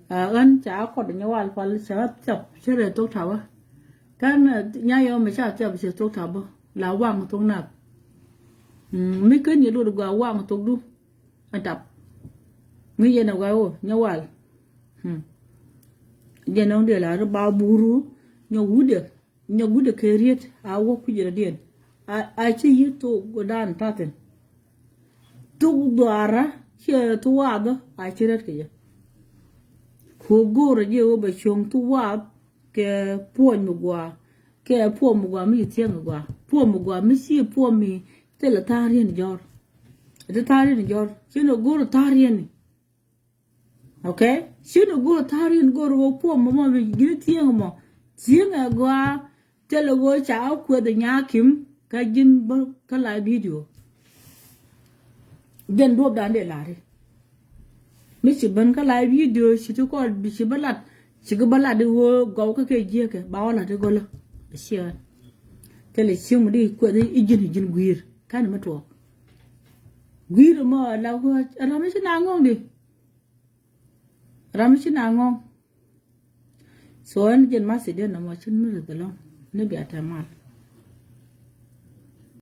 an cha ko de nyawal fal sa chap chere to thawa kan nya yo me cha chap se to thawa là quăng tung nạp mấy cái gì luôn được qua quăng tung luôn anh tập mấy giờ nào qua ô nhau qua giờ nào để là bao buru nhau hú được cái riết áo cái gì là điên ai chỉ như tôi có đàn ta tên tôi đoara khi tôi qua đó ai chỉ rất cái gì khu gỗ rồi giờ bây giờ tôi qua cái buồn một qua cái buồn một qua mấy tiếng một qua po mo gwa mi si po mi te la tarien jor te tarien jor sino go tarien okay sino go tarien go ro po mo mo gi tieng mo tieng gwa te la go cha ko de nya kim ka jin ba ka la video den do dan de la re mi si ban ka la video si to ko bi si balat si ga balat de go go ka ke je ke ba wala de go la si cái lịch sử mà đi qua đâyijin guir cái này mà thuộc guir mà là làm cái nào ngon đi làm cái nào ngon số anh dân mà sẽ đi nằm ở trên núi rồi đó nó bị ạt mal